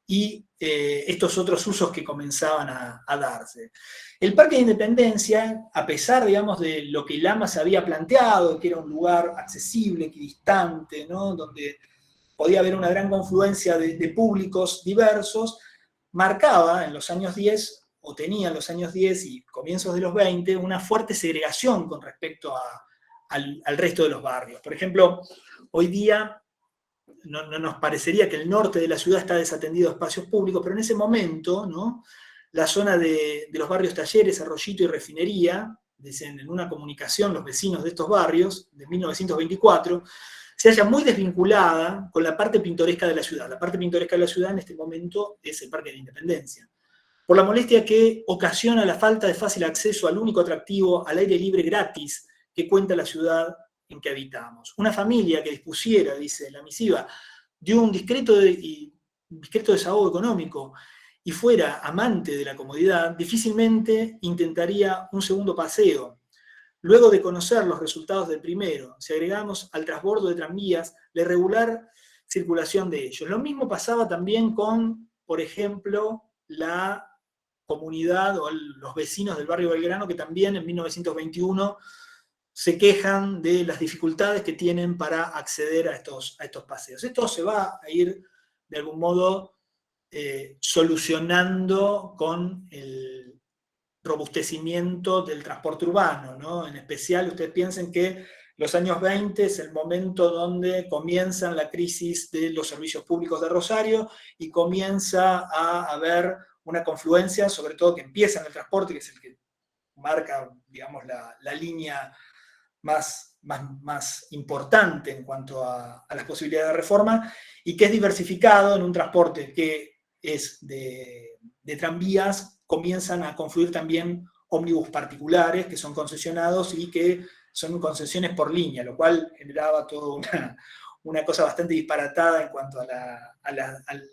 y estos otros usos que comenzaban a darse. El Parque de Independencia, a pesar, digamos, de lo que Lama se había planteado, que era un lugar accesible, equidistante, ¿no? Donde podía haber una gran confluencia de públicos diversos, marcaba en los años 10, o tenía en los años 10 y comienzos de los 20, una fuerte segregación con respecto al resto de los barrios. Por ejemplo, hoy día no nos parecería que el norte de la ciudad está desatendido de espacios públicos, pero en ese momento, ¿no? La zona de los barrios Talleres, Arroyito y Refinería, dicen en una comunicación los vecinos de estos barrios, de 1924, se halla muy desvinculada con la parte pintoresca de la ciudad. La parte pintoresca de la ciudad en este momento es el Parque de Independencia. Por la molestia que ocasiona la falta de fácil acceso al único atractivo al aire libre gratis que cuenta la ciudad en que habitamos. Una familia que dispusiera, dice la misiva, de un discreto desahogo económico y fuera amante de la comodidad, difícilmente intentaría un segundo paseo. Luego de conocer los resultados del primero, si agregamos al transbordo de tranvías la irregular circulación de ellos. Lo mismo pasaba también con, por ejemplo, la comunidad o los vecinos del barrio Belgrano, que también en 1921 se quejan de las dificultades que tienen para acceder a estos paseos. Esto se va a ir, de algún modo, solucionando con el robustecimiento del transporte urbano, ¿no? En especial, ustedes piensen que los años 20 es el momento donde comienza la crisis de los servicios públicos de Rosario y comienza a haber una confluencia, sobre todo que empieza en el transporte, que es el que marca, digamos, la línea más importante en cuanto a las posibilidades de reforma, y que es diversificado en un transporte que es de tranvías, comienzan a confluir también ómnibus particulares que son concesionados y que son concesiones por línea, lo cual generaba toda una cosa bastante disparatada en cuanto a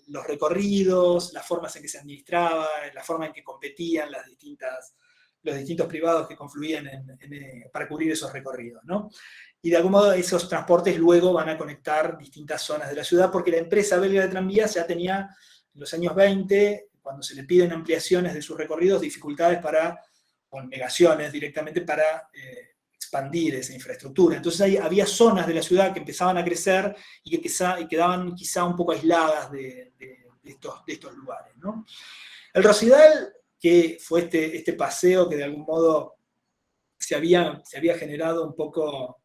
los recorridos, las formas en que se administraba, la forma en que competían los distintos privados que confluían para cubrir esos recorridos, ¿no? Y de algún modo esos transportes luego van a conectar distintas zonas de la ciudad, porque la empresa belga de tranvías ya tenía en los años 20, cuando se le piden ampliaciones de sus recorridos, dificultades o negaciones directamente para expandir esa infraestructura. Entonces había zonas de la ciudad que empezaban a crecer y que quedaban quizá un poco aisladas de estos lugares, ¿no? El Rosidal, que fue este paseo que de algún modo se había generado un poco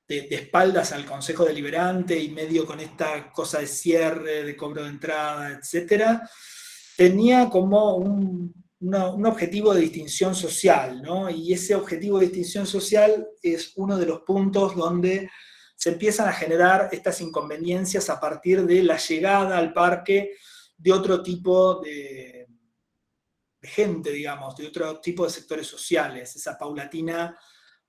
de espaldas al Consejo Deliberante y medio con esta cosa de cierre, de cobro de entrada, etc., tenía como un objetivo de distinción social, ¿no? Y ese objetivo de distinción social es uno de los puntos donde se empiezan a generar estas inconveniencias a partir de la llegada al parque de otro tipo de gente, digamos, de otro tipo de sectores sociales, esa paulatina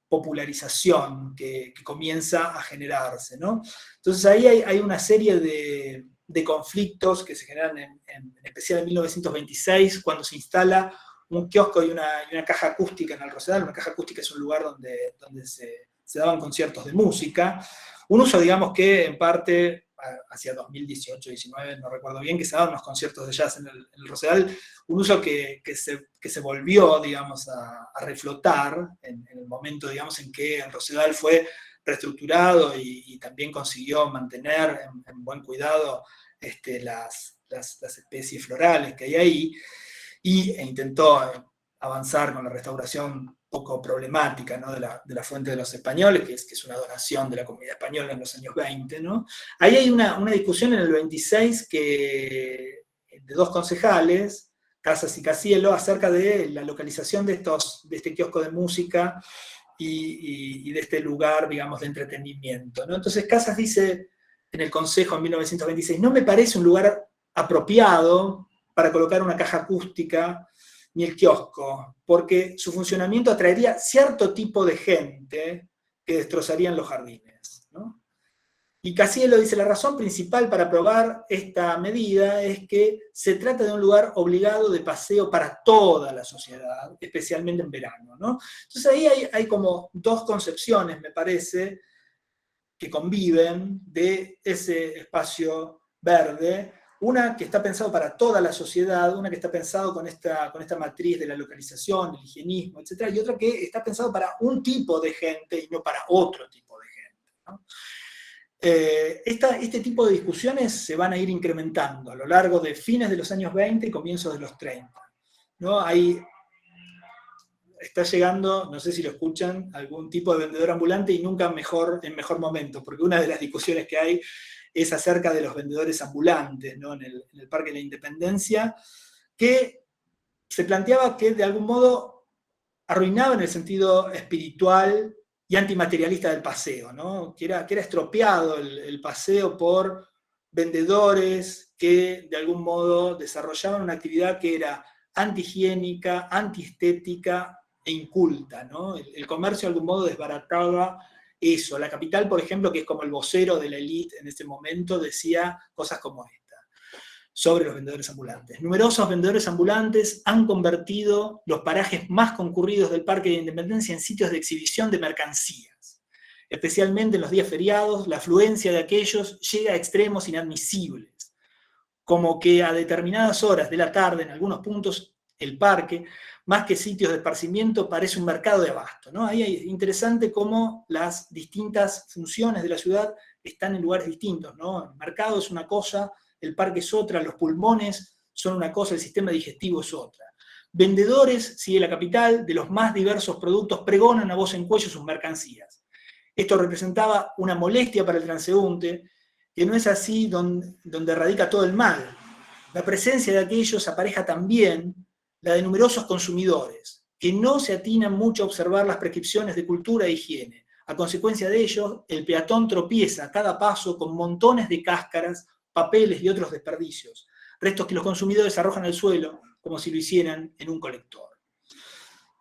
popularización que comienza a generarse, ¿no? Entonces ahí hay una serie de conflictos que se generan en especial en 1926, cuando se instala un kiosco y una caja acústica en el Rosedal. Una caja acústica es un lugar donde se daban conciertos de música, un uso, digamos, que en parte hacia 2018, 19, no recuerdo bien, que se daban unos conciertos de jazz en el Rosedal, un uso que se volvió, digamos, a reflotar en el momento, digamos, en que el Rosedal fue reestructurado y también consiguió mantener en buen cuidado las especies florales que hay ahí, e intentó avanzar con la restauración poco problemática, ¿no? de la Fuente de los Españoles, que es una donación de la comunidad española en los años 20, ¿no? Ahí hay una discusión en el 26 de dos concejales, Casas y Casielo, acerca de la localización de este kiosco de música y de este lugar, digamos, de entretenimiento, ¿no? Entonces Casas dice en el Consejo en 1926, no me parece un lugar apropiado para colocar una caja acústica ni el kiosco, porque su funcionamiento atraería cierto tipo de gente que destrozarían los jardines, ¿no? Y Casiello dice, la razón principal para aprobar esta medida es que se trata de un lugar obligado de paseo para toda la sociedad, especialmente en verano, ¿no? Entonces ahí hay como dos concepciones, me parece, que conviven de ese espacio verde, una que está pensado para toda la sociedad, una que está pensado con esta matriz de la localización, el higienismo, etc., y otra que está pensado para un tipo de gente y no para otro tipo de gente, ¿no? Este tipo de discusiones se van a ir incrementando a lo largo de fines de los años 20 y comienzos de los 30, ¿no? Ahí está llegando, no sé si lo escuchan, algún tipo de vendedor ambulante y nunca en mejor momento, porque una de las discusiones que hay es acerca de los vendedores ambulantes, ¿no? en el Parque de la Independencia, que se planteaba que de algún modo arruinaban el sentido espiritual y antimaterialista del paseo, ¿no? que era estropeado el paseo por vendedores que de algún modo desarrollaban una actividad que era antihigiénica, antiestética e inculta, ¿no? El comercio de algún modo desbarataba eso. La Capital, por ejemplo, que es como el vocero de la élite en ese momento, decía cosas como esta sobre los vendedores ambulantes. Numerosos vendedores ambulantes han convertido los parajes más concurridos del Parque de la Independencia en sitios de exhibición de mercancías. Especialmente en los días feriados, la afluencia de aquellos llega a extremos inadmisibles, como que a determinadas horas de la tarde, en algunos puntos, el parque, más que sitios de esparcimiento, parece un mercado de abasto, ¿no? Ahí es interesante cómo las distintas funciones de la ciudad están en lugares distintos, ¿no? El mercado es una cosa, el parque es otra, los pulmones son una cosa, el sistema digestivo es otra. Vendedores, sigue la Capital, de los más diversos productos, pregonan a voz en cuello sus mercancías. Esto representaba una molestia para el transeúnte, que no es así donde radica todo el mal. La presencia de aquellos apareja también la de numerosos consumidores, que no se atinan mucho a observar las prescripciones de cultura e higiene. A consecuencia de ello, el peatón tropieza a cada paso con montones de cáscaras, papeles y otros desperdicios, restos que los consumidores arrojan al suelo como si lo hicieran en un colector.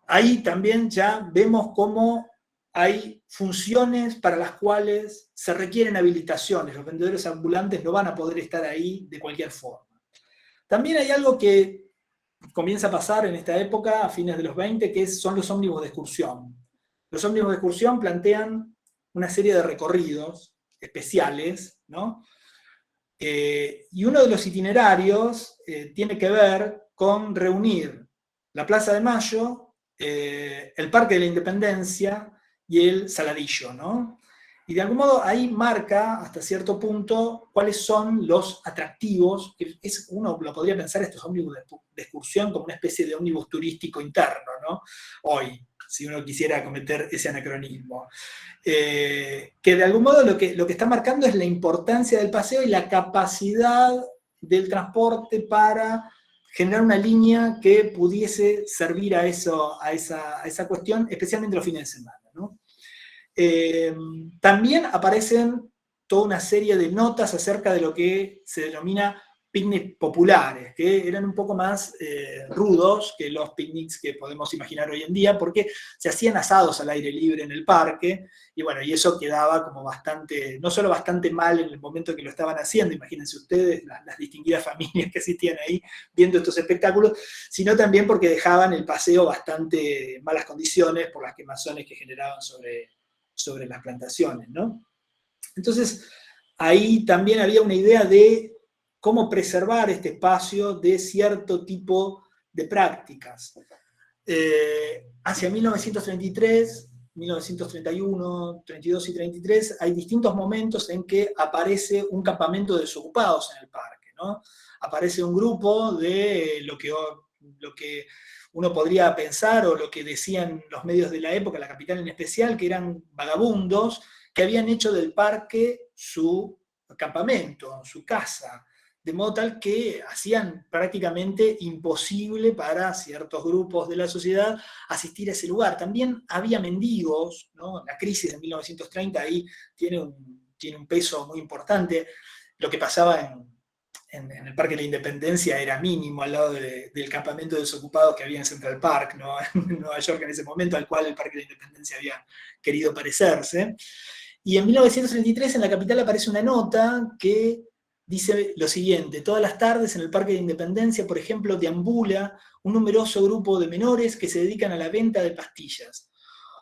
Ahí también ya vemos cómo hay funciones para las cuales se requieren habilitaciones. Los vendedores ambulantes no van a poder estar ahí de cualquier forma. También hay algo que comienza a pasar en esta época, a fines de los 20, que son los ómnibus de excursión. Los ómnibus de excursión plantean una serie de recorridos especiales, ¿no? Y uno de los itinerarios tiene que ver con reunir la Plaza de Mayo, el Parque de la Independencia y el Saladillo, ¿no? Y de algún modo ahí marca hasta cierto punto cuáles son los atractivos, que uno lo podría pensar estos ómnibus de excursión como una especie de ómnibus turístico interno, ¿no? Hoy, si uno quisiera cometer ese anacronismo. Que de algún modo lo que está marcando es la importancia del paseo y la capacidad del transporte para generar una línea que pudiese servir a esa cuestión, especialmente los fines de semana, ¿no? También aparecen toda una serie de notas acerca de lo que se denomina picnics populares, que eran un poco más rudos que los picnics que podemos imaginar hoy en día, porque se hacían asados al aire libre en el parque, y bueno, y eso quedaba como bastante, no solo bastante mal en el momento que lo estaban haciendo, imagínense ustedes las distinguidas familias que existían ahí viendo estos espectáculos, sino también porque dejaban el paseo bastante malas condiciones por las quemazones que generaban sobre las plantaciones, ¿no? Entonces, ahí también había una idea de cómo preservar este espacio de cierto tipo de prácticas. Hacia 1933, 1931, 32 y 33, hay distintos momentos en que aparece un campamento de desocupados en el parque, ¿no? Aparece un grupo de lo que uno podría pensar, o lo que decían los medios de la época, la Capital en especial, que eran vagabundos que habían hecho del parque su campamento, su casa, de modo tal que hacían prácticamente imposible para ciertos grupos de la sociedad asistir a ese lugar. También había mendigos, ¿no? La crisis de 1930 ahí tiene un peso muy importante. Lo que pasaba en el Parque de la Independencia era mínimo al lado del campamento de desocupados que había en Central Park, ¿no? En Nueva York en ese momento, al cual el Parque de la Independencia había querido parecerse. Y en 1933 en la capital aparece una nota que dice lo siguiente: todas las tardes en el Parque de Independencia, por ejemplo, deambula un numeroso grupo de menores que se dedican a la venta de pastillas.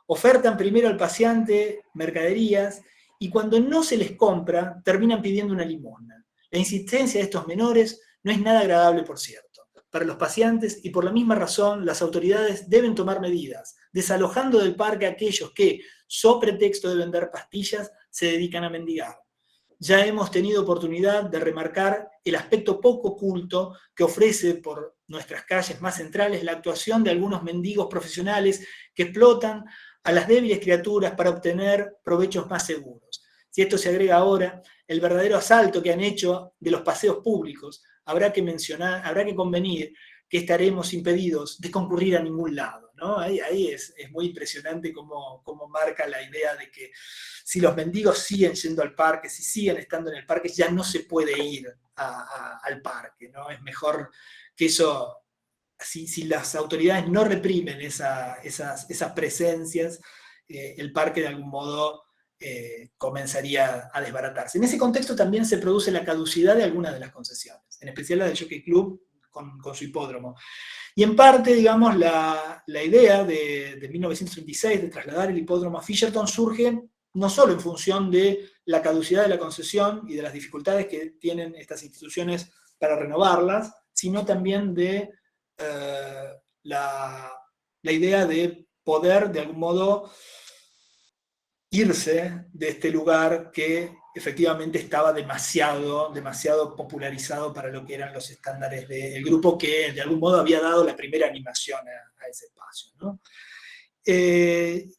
Ofertan primero al paseante mercaderías y cuando no se les compra, terminan pidiendo una limosna. La insistencia de estos menores no es nada agradable, por cierto, para los paseantes, y por la misma razón las autoridades deben tomar medidas, desalojando del parque a aquellos que, so pretexto de vender pastillas, se dedican a mendigar. Ya hemos tenido oportunidad de remarcar el aspecto poco culto que ofrece por nuestras calles más centrales la actuación de algunos mendigos profesionales que explotan a las débiles criaturas para obtener provechos más seguros. Si esto se agrega ahora el verdadero asalto que han hecho de los paseos públicos, habrá que convenir que estaremos impedidos de concurrir a ningún lado, ¿no? Ahí es muy impresionante cómo marca la idea de que si los mendigos siguen yendo al parque, si siguen estando en el parque, ya no se puede ir al parque, ¿no? Es mejor que eso, si las autoridades no reprimen esas presencias, el parque de algún modo comenzaría a desbaratarse. En ese contexto también se produce la caducidad de algunas de las concesiones, en especial la del Jockey Club con su hipódromo. Y en parte, digamos, la idea de 1936 de trasladar el hipódromo a Fisherton surge no solo en función de la caducidad de la concesión y de las dificultades que tienen estas instituciones para renovarlas, sino también de la idea de poder, de algún modo, irse de este lugar que efectivamente estaba demasiado popularizado para lo que eran los estándares del grupo que de algún modo había dado la primera animación a ese espacio, ¿no?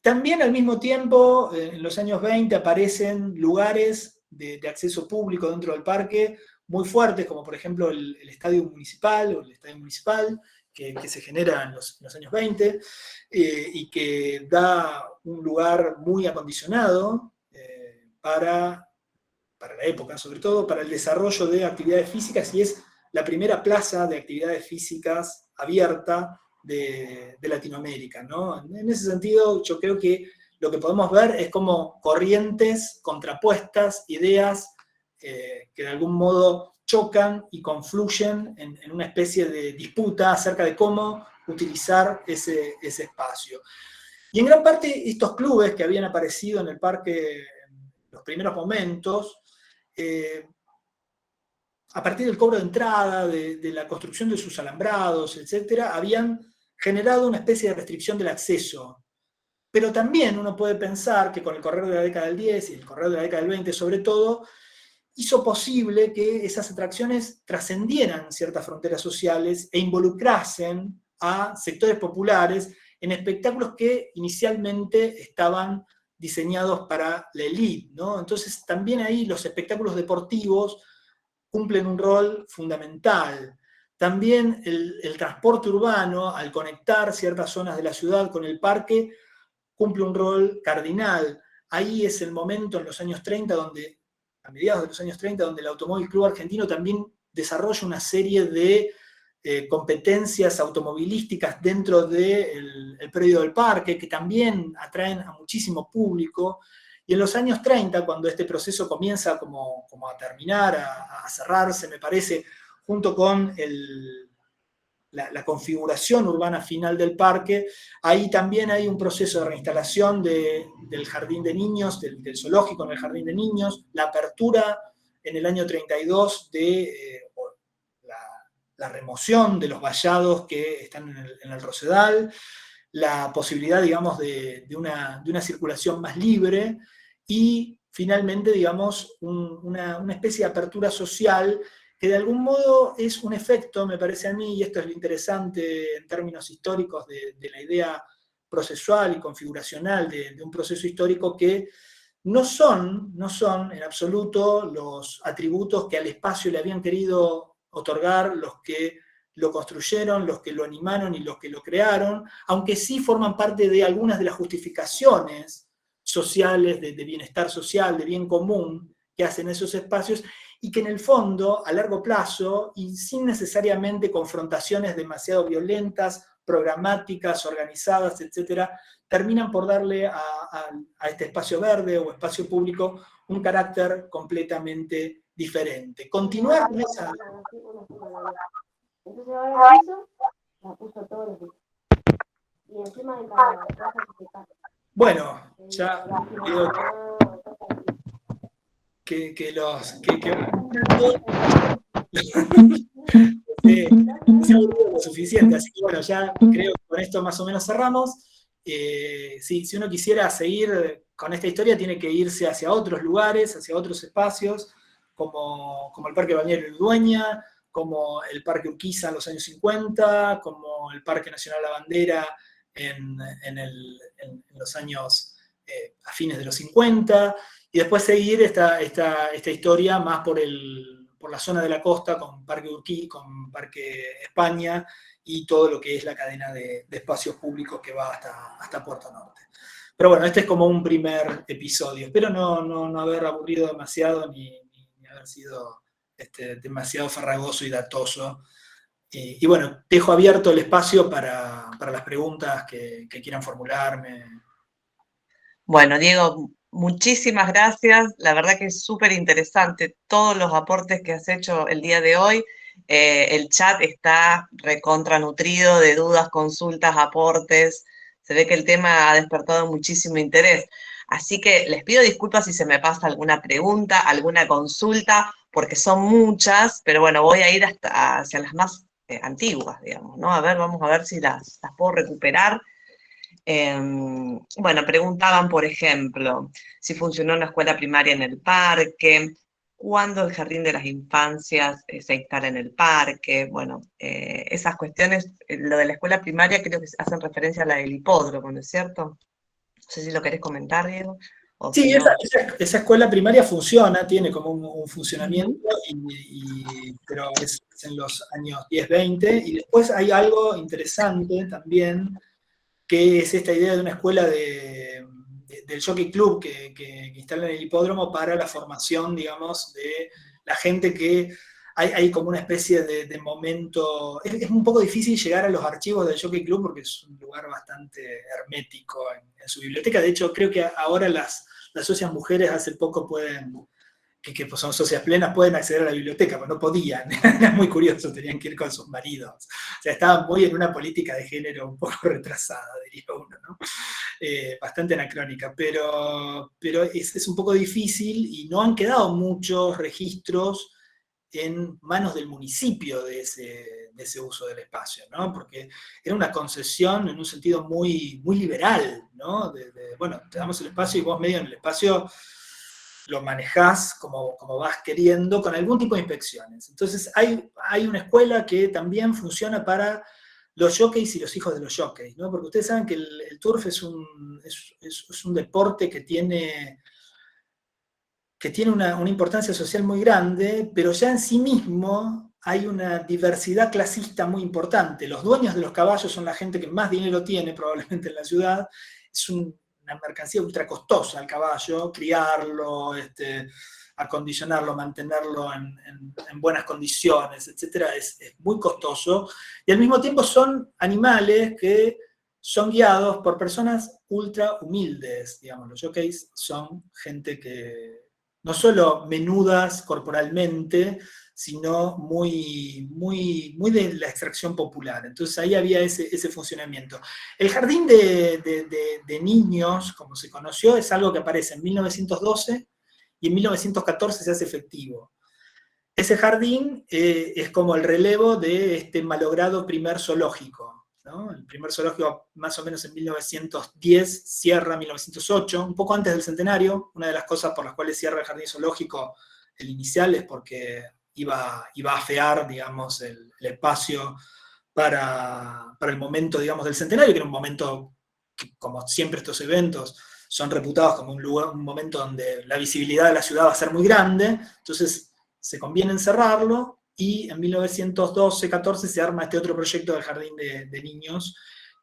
También al mismo tiempo, en los años 20 aparecen lugares de acceso público dentro del parque muy fuertes, como por ejemplo el estadio municipal, que se genera en los años 20, y que da un lugar muy acondicionado para la época, sobre todo para el desarrollo de actividades físicas, y es la primera plaza de actividades físicas abierta de Latinoamérica, ¿no? En ese sentido, yo creo que lo que podemos ver es como corrientes contrapuestas, ideas que de algún modo chocan y confluyen en una especie de disputa acerca de cómo utilizar ese espacio. Y en gran parte estos clubes que habían aparecido en el parque en los primeros momentos, a partir del cobro de entrada, de la construcción de sus alambrados, etc., habían generado una especie de restricción del acceso. Pero también uno puede pensar que con el correr de la década del 10 y el correr de la década del 20 sobre todo, hizo posible que esas atracciones trascendieran ciertas fronteras sociales e involucrasen a sectores populares en espectáculos que inicialmente estaban diseñados para la élite, ¿no? Entonces también ahí los espectáculos deportivos cumplen un rol fundamental. También el transporte urbano, al conectar ciertas zonas de la ciudad con el parque, cumple un rol cardinal. Ahí es el momento en los años 30 a mediados de los años 30, donde el Automóvil Club Argentino también desarrolla una serie de competencias automovilísticas dentro del predio del parque, que también atraen a muchísimo público. Y en los años 30, cuando este proceso comienza como a terminar, a cerrarse, me parece, junto con la configuración urbana final del parque, ahí también hay un proceso de reinstalación del jardín de niños, del zoológico en el jardín de niños, la apertura en el año 32 de la remoción de los vallados que están en el Rosedal, la posibilidad, digamos, de una circulación más libre y finalmente, digamos, una especie de apertura social que de algún modo es un efecto, me parece a mí, y esto es lo interesante en términos históricos de la idea procesual y configuracional de un proceso histórico, que no son en absoluto los atributos que al espacio le habían querido otorgar los que lo construyeron, los que lo animaron y los que lo crearon, aunque sí forman parte de algunas de las justificaciones sociales, de bienestar social, de bien común, que hacen esos espacios, y que en el fondo, a largo plazo, y sin necesariamente confrontaciones demasiado violentas, programáticas, organizadas, etcétera, terminan por darle a este espacio verde o espacio público un carácter completamente diferente. Continuar con esa... Entonces ahora el piso la puso todos los días. Y encima de cada casa que se casa. Bueno, ya veo que lo suficiente, así que bueno, ya creo que con esto más o menos cerramos. Si uno quisiera seguir con esta historia, tiene que irse hacia otros lugares, hacia otros espacios, como el Parque Balneario Ludueña, como el Parque Urquiza en los años 50, como el Parque Nacional La Bandera en los años a fines de los 50, y después seguir esta historia más por la zona de la costa, con Parque Urquí, con Parque España, y todo lo que es la cadena de espacios públicos que va hasta Puerto Norte. Pero bueno, este es como un primer episodio. Espero no haber aburrido demasiado, ni haber sido demasiado farragoso y datoso. Y bueno, dejo abierto el espacio para las preguntas que quieran formularme. Bueno, Diego, muchísimas gracias. La verdad que es súper interesante todos los aportes que has hecho el día de hoy. El chat está recontra nutrido de dudas, consultas, aportes. Se ve que el tema ha despertado muchísimo interés. Así que les pido disculpas si se me pasa alguna pregunta, alguna consulta, porque son muchas, pero bueno, voy a ir hacia las más antiguas, digamos, ¿no? A ver, vamos a ver si las puedo recuperar. Bueno, preguntaban, por ejemplo, si funcionó una escuela primaria en el parque, cuándo el jardín de las infancias se instala en el parque. Bueno, esas cuestiones, lo de la escuela primaria creo que hacen referencia a la del hipódromo, ¿no es cierto? No sé si lo querés comentar, Diego. Sí, si no... esa escuela primaria funciona, tiene como un funcionamiento, pero es en los años 10-20, y después hay algo interesante también, que es esta idea de una escuela del Jockey Club que instala en el hipódromo para la formación, digamos, de la gente que... Hay como una especie de momento... Es un poco difícil llegar a los archivos del Jockey Club porque es un lugar bastante hermético en su biblioteca. De hecho, creo que ahora las socias mujeres hace poco que son socias plenas, pueden acceder a la biblioteca, pero no podían. Era muy curioso, tenían que ir con sus maridos. O sea, estaban muy en una política de género un poco retrasada, diría uno, ¿no? Bastante anacrónica, pero es un poco difícil y no han quedado muchos registros en manos del municipio de ese uso del espacio, ¿no? Porque era una concesión en un sentido muy, muy liberal, ¿no? Bueno, te damos el espacio y vos medio en el espacio lo manejás como vas queriendo, con algún tipo de inspecciones. Entonces hay una escuela que también funciona para los jockeys y los hijos de los jockeys, ¿no? Porque ustedes saben que el turf es un deporte que tiene una importancia social muy grande, pero ya en sí mismo hay una diversidad clasista muy importante. Los dueños de los caballos son la gente que más dinero tiene probablemente en la ciudad. Es una mercancía ultra costosa el caballo, criarlo, acondicionarlo, mantenerlo en buenas condiciones, etc. Es muy costoso. Y al mismo tiempo son animales que son guiados por personas ultra humildes, digamos. Los jockeys son gente que no solo menudas corporalmente, sino muy, muy, muy de la extracción popular. Entonces ahí había ese funcionamiento. El jardín de niños, como se conoció, es algo que aparece en 1912 y en 1914 se hace efectivo. Ese jardín es como el relevo de este malogrado primer zoológico, ¿no? El primer zoológico más o menos en 1910, cierra 1908, un poco antes del centenario. Una de las cosas por las cuales cierra el jardín zoológico, el inicial, es porque iba a afear, digamos, el espacio para el momento, digamos, del centenario, que era un momento que, como siempre estos eventos, son reputados como un momento donde la visibilidad de la ciudad va a ser muy grande. Entonces se conviene encerrarlo, y en 1912-14 se arma este otro proyecto del jardín de niños,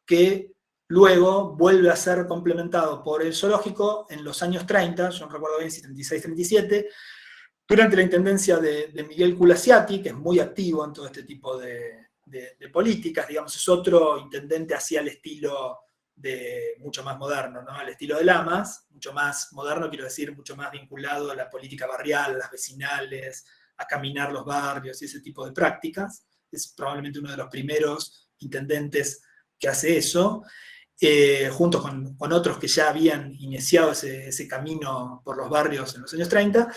que luego vuelve a ser complementado por el zoológico en los años 30, yo no recuerdo bien si 36-37, durante la intendencia de Miguel Culasiati, que es muy activo en todo este tipo de políticas, digamos, es otro intendente hacia el estilo mucho más moderno, ¿no? Al estilo de Lamas, mucho más moderno, quiero decir, mucho más vinculado a la política barrial, a las vecinales, a caminar los barrios y ese tipo de prácticas. Es probablemente uno de los primeros intendentes que hace eso, junto con otros que ya habían iniciado ese camino por los barrios en los años 30,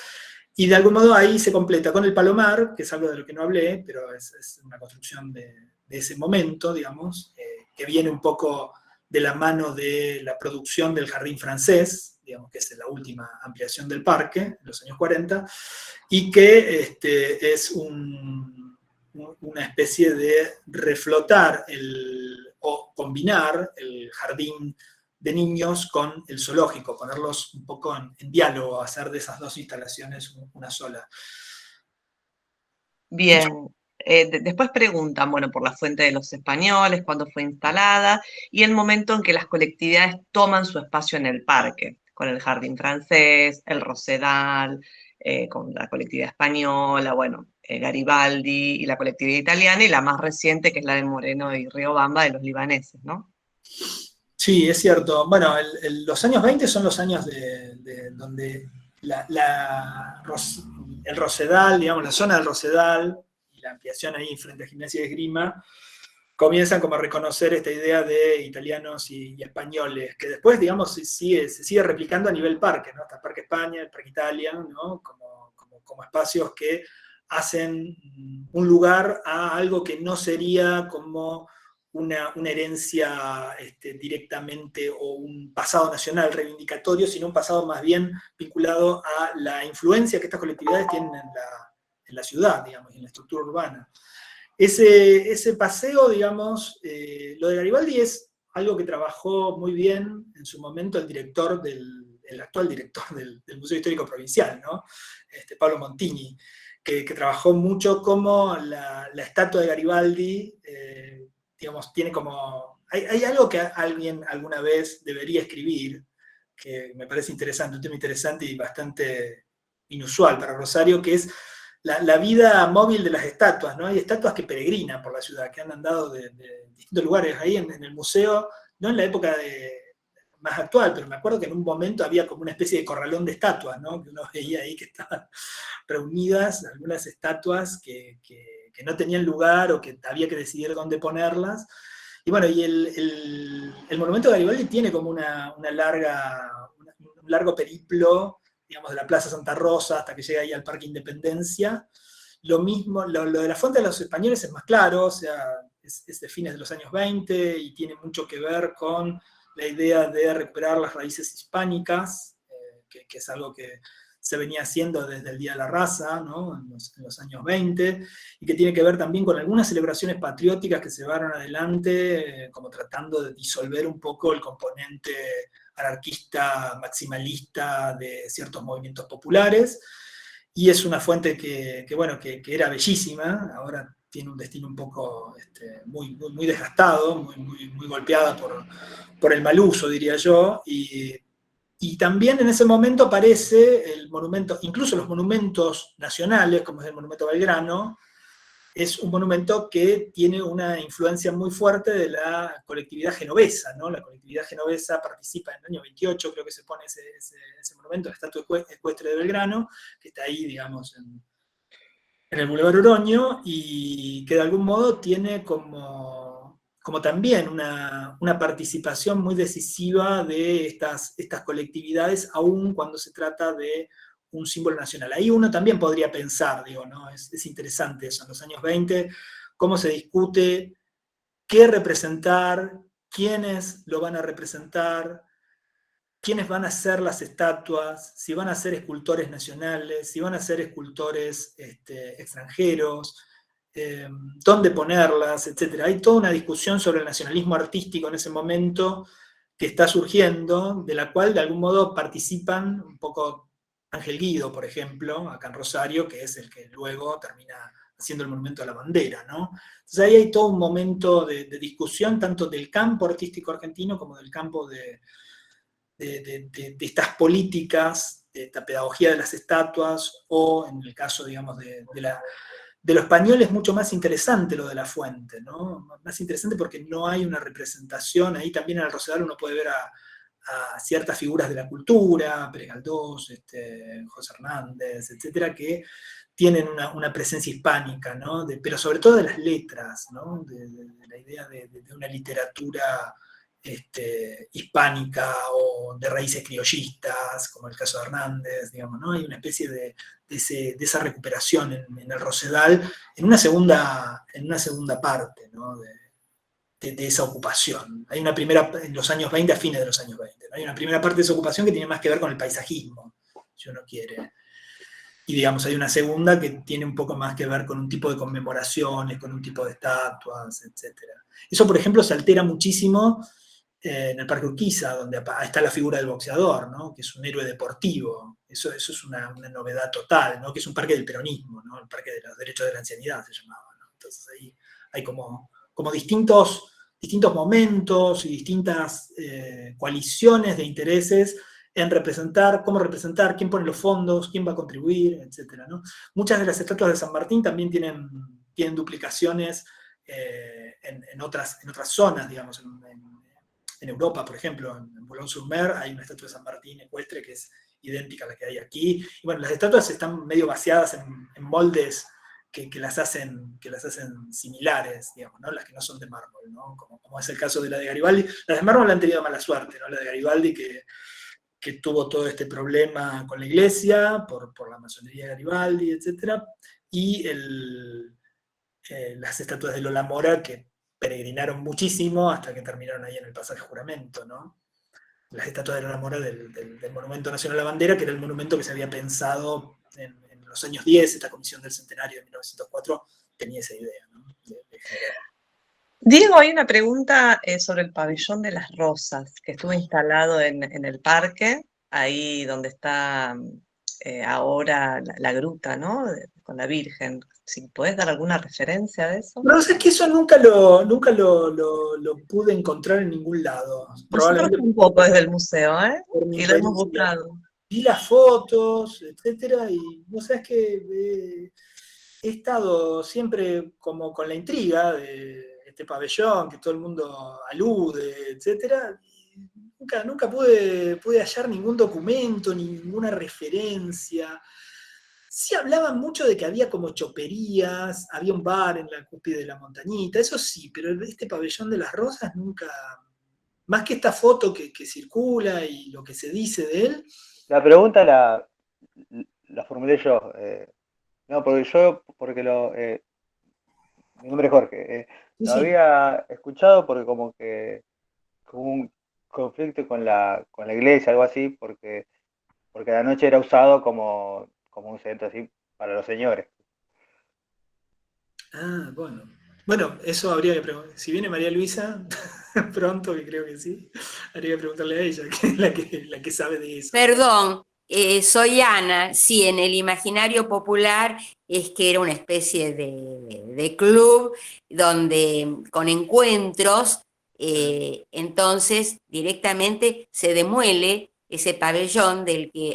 y de algún modo ahí se completa con el Palomar, que es algo de lo que no hablé, pero es una construcción de ese momento, digamos, que viene un poco de la mano de la producción del Jardín Francés, digamos que es la última ampliación del parque, en los años 40, y que es una especie de reflotar o combinar el jardín de niños con el zoológico, ponerlos un poco en diálogo, hacer de esas dos instalaciones una sola. Bien, después preguntan, bueno, por la Fuente de los Españoles, cuándo fue instalada, y el momento en que las colectividades toman su espacio en el parque, con el Jardín Francés, el Rosedal, con la colectividad española, bueno, Garibaldi y la colectividad italiana, y la más reciente, que es la de Moreno y Riobamba, de los libaneses, ¿no? Sí, es cierto. Bueno, los años 20 son los años donde el Rosedal, digamos, la zona del Rosedal y la ampliación ahí frente a Gimnasia de Esgrima, comienzan como a reconocer esta idea de italianos y españoles, que después, digamos, se sigue replicando a nivel parque, ¿no? Hasta el Parque España, el Parque Italia, ¿no? Como espacios que hacen un lugar a algo que no sería como una herencia directamente o un pasado nacional reivindicatorio, sino un pasado más bien vinculado a la influencia que estas colectividades tienen en la ciudad, digamos, en la estructura urbana. Ese paseo, digamos, lo de Garibaldi es algo que trabajó muy bien en su momento el actual director del Museo Histórico Provincial, ¿no? Pablo Montini, que trabajó mucho como la estatua de Garibaldi, digamos, tiene como... Hay algo que alguien alguna vez debería escribir, que me parece interesante, un tema interesante y bastante inusual para Rosario, que es la vida móvil de las estatuas, ¿no? Hay estatuas que peregrinan por la ciudad, que han andado de distintos lugares. Ahí en el museo, no en la época más actual, pero me acuerdo que en un momento había como una especie de corralón de estatuas, ¿no? Que uno veía ahí que estaban reunidas algunas estatuas que no tenían lugar o que había que decidir dónde ponerlas. Y bueno, y el monumento de Garibaldi tiene como un largo periplo, digamos, de la Plaza Santa Rosa hasta que llega ahí al Parque Independencia. Lo mismo, lo de la Fuente de los Españoles es más claro, o sea, es de fines de los años 20 y tiene mucho que ver con la idea de recuperar las raíces hispánicas, que es algo que se venía haciendo desde el Día de la Raza, ¿no? en los años 20, y que tiene que ver también con algunas celebraciones patrióticas que se llevaron adelante, como tratando de disolver un poco el componente anarquista, maximalista de ciertos movimientos populares, y es una fuente que era bellísima, ahora tiene un destino un poco muy desgastado, muy golpeada por el mal uso, diría yo, y también en ese momento aparece el monumento, incluso los monumentos nacionales, como es el Monumento a Belgrano, es un monumento que tiene una influencia muy fuerte de la colectividad genovesa, ¿no? La colectividad genovesa participa en el año 28, creo que se pone ese monumento, la estatua ecuestre de Belgrano, que está ahí, digamos, en el Boulevard Oroño, y que de algún modo tiene como también una participación muy decisiva de estas colectividades, aun cuando se trata de un símbolo nacional. Ahí uno también podría pensar, digo, ¿no? Es interesante eso, en los años 20, cómo se discute qué representar, quiénes lo van a representar, quiénes van a ser las estatuas, si van a ser escultores nacionales, si van a ser escultores extranjeros, dónde ponerlas, etc. Hay toda una discusión sobre el nacionalismo artístico en ese momento que está surgiendo, de la cual de algún modo participan un poco Ángel Guido, por ejemplo, acá en Rosario, que es el que luego termina haciendo el monumento a la bandera, ¿no? Entonces ahí hay todo un momento de discusión, tanto del campo artístico argentino como del campo de estas políticas, esta pedagogía de las estatuas, o en el caso, digamos, de lo español es mucho más interesante lo de la fuente, ¿no? Más interesante porque no hay una representación. Ahí también en el Rosedal uno puede ver a ciertas figuras de la cultura, Pérez Galdós, José Hernández, etcétera, que tienen una presencia hispánica, ¿no? Pero sobre todo de las letras, ¿no? De la idea de una literatura hispánica o de raíces criollistas, como el caso de Hernández, digamos, ¿no? Hay una especie de esa recuperación en el Rosedal en una segunda parte, ¿no? De esa ocupación. Hay una primera, en los años 20, a fines de los años 20, ¿no? Hay una primera parte de esa ocupación que tiene más que ver con el paisajismo, si uno quiere. Y digamos, hay una segunda que tiene un poco más que ver con un tipo de conmemoraciones, con un tipo de estatuas, etc. Eso, por ejemplo, se altera muchísimo en el Parque Urquiza, donde está la figura del boxeador, ¿no? Que es un héroe deportivo. Eso es una novedad total, ¿no? Que es un parque del peronismo, ¿no? El Parque de los Derechos de la Ancianidad se llamaba, ¿no? Entonces ahí hay como distintos momentos y distintas coaliciones de intereses en representar, cómo representar, quién pone los fondos, quién va a contribuir, etc., ¿no? Muchas de las estatuas de San Martín también tienen duplicaciones en otras zonas, digamos, en Europa, por ejemplo, en Boulogne-sur-Mer hay una estatua de San Martín ecuestre que es idéntica a la que hay aquí. Y bueno, las estatuas están medio vaciadas en moldes que las hacen similares, digamos, ¿no? Las que no son de mármol, ¿no? Como es el caso de la de Garibaldi. Las de mármol han tenido mala suerte, ¿no? La de Garibaldi que tuvo todo este problema con la iglesia, por la masonería de Garibaldi, etc. Y las estatuas de Lola Mora, que peregrinaron muchísimo hasta que terminaron ahí en el pasaje Juramento, ¿no? Las estatuas de Lola Mora del Monumento Nacional a la Bandera, que era el monumento que se había pensado en los años 10, esta comisión del centenario de 1904 tenía esa idea, ¿no? Diego, hay una pregunta sobre el pabellón de las rosas, que estuvo instalado en el parque, ahí donde está ahora la gruta, ¿no? Con la Virgen. Si podés dar alguna referencia de eso. No, es que eso nunca lo pude encontrar en ningún lado. Nosotros un poco desde el museo, ¿eh? Y lo hemos buscado. Vi las fotos, etcétera, y no sabes que he estado siempre como con la intriga de este pabellón, que todo el mundo alude, etcétera, y nunca pude hallar ningún documento, ninguna referencia. Sí hablaban mucho de que había como choperías, había un bar en la cúspide de la montañita, eso sí, pero este pabellón de las rosas nunca, más que esta foto que circula y lo que se dice de él. La pregunta la formulé yo. No, porque mi nombre es Jorge. Lo había escuchado porque como que hubo un conflicto con la iglesia, algo así, porque la noche era usado como un centro así para los señores. Ah, bueno. Bueno, eso habría que preguntar. Si viene María Luisa, pronto, que creo que sí, habría que preguntarle a ella, que es la que sabe de eso. Perdón, soy Ana. Sí, en el imaginario popular es que era una especie de club donde con encuentros, entonces directamente se demuele ese pabellón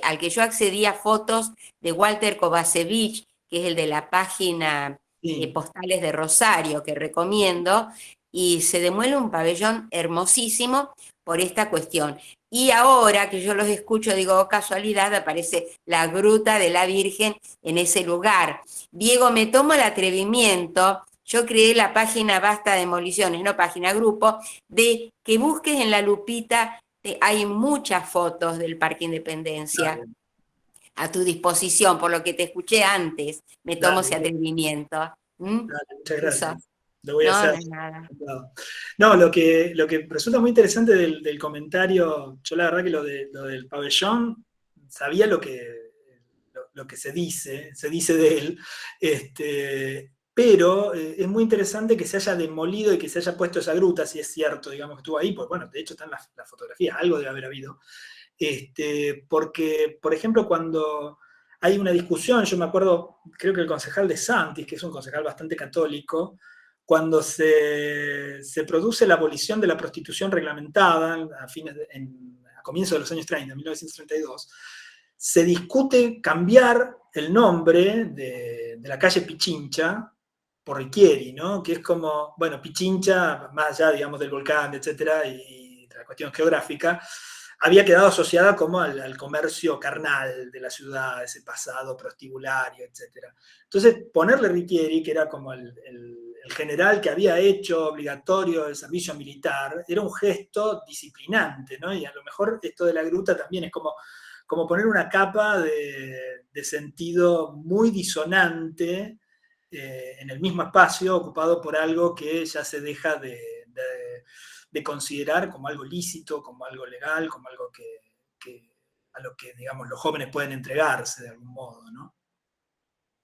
al que yo accedí a fotos de Walter Kovacevic, que es el de la página Postales de Rosario, que recomiendo, y se demuele un pabellón hermosísimo por esta cuestión. Y ahora que yo los escucho, digo, oh, casualidad, aparece la Gruta de la Virgen en ese lugar. Diego, me tomo el atrevimiento, yo creé la página Basta Demoliciones, no página grupo, de que busques en la lupita, hay muchas fotos del Parque Independencia. Claro. A tu disposición, por lo que te escuché antes, me tomo ese atrevimiento. Dale, muchas gracias. Eso. Lo voy a hacer. No es nada. No, lo que resulta muy interesante del comentario, yo la verdad que lo del pabellón, sabía lo que se dice de él, pero es muy interesante que se haya demolido y que se haya puesto esa gruta, si es cierto, digamos, que estuvo ahí, pues bueno, de hecho están las fotografías, algo debe haber habido. Porque, por ejemplo, cuando hay una discusión, yo me acuerdo, creo que el concejal de Santis, que es un concejal bastante católico, cuando se produce la abolición de la prostitución reglamentada a comienzos de los años 30, 1932, se discute cambiar el nombre de la calle Pichincha por Richieri, ¿no? Que es como, bueno, Pichincha, más allá, digamos, del volcán, etcétera, y de la cuestión geográfica, había quedado asociada como al comercio carnal de la ciudad, ese pasado prostibulario, etcétera. Entonces, ponerle Richieri, que era como el general que había hecho obligatorio el servicio militar, era un gesto disciplinante, ¿no? Y a lo mejor esto de la gruta también es como poner una capa de sentido muy disonante en el mismo espacio, ocupado por algo que ya se deja de considerar como algo lícito, como algo legal, como algo a lo que, digamos, los jóvenes pueden entregarse de algún modo, ¿no?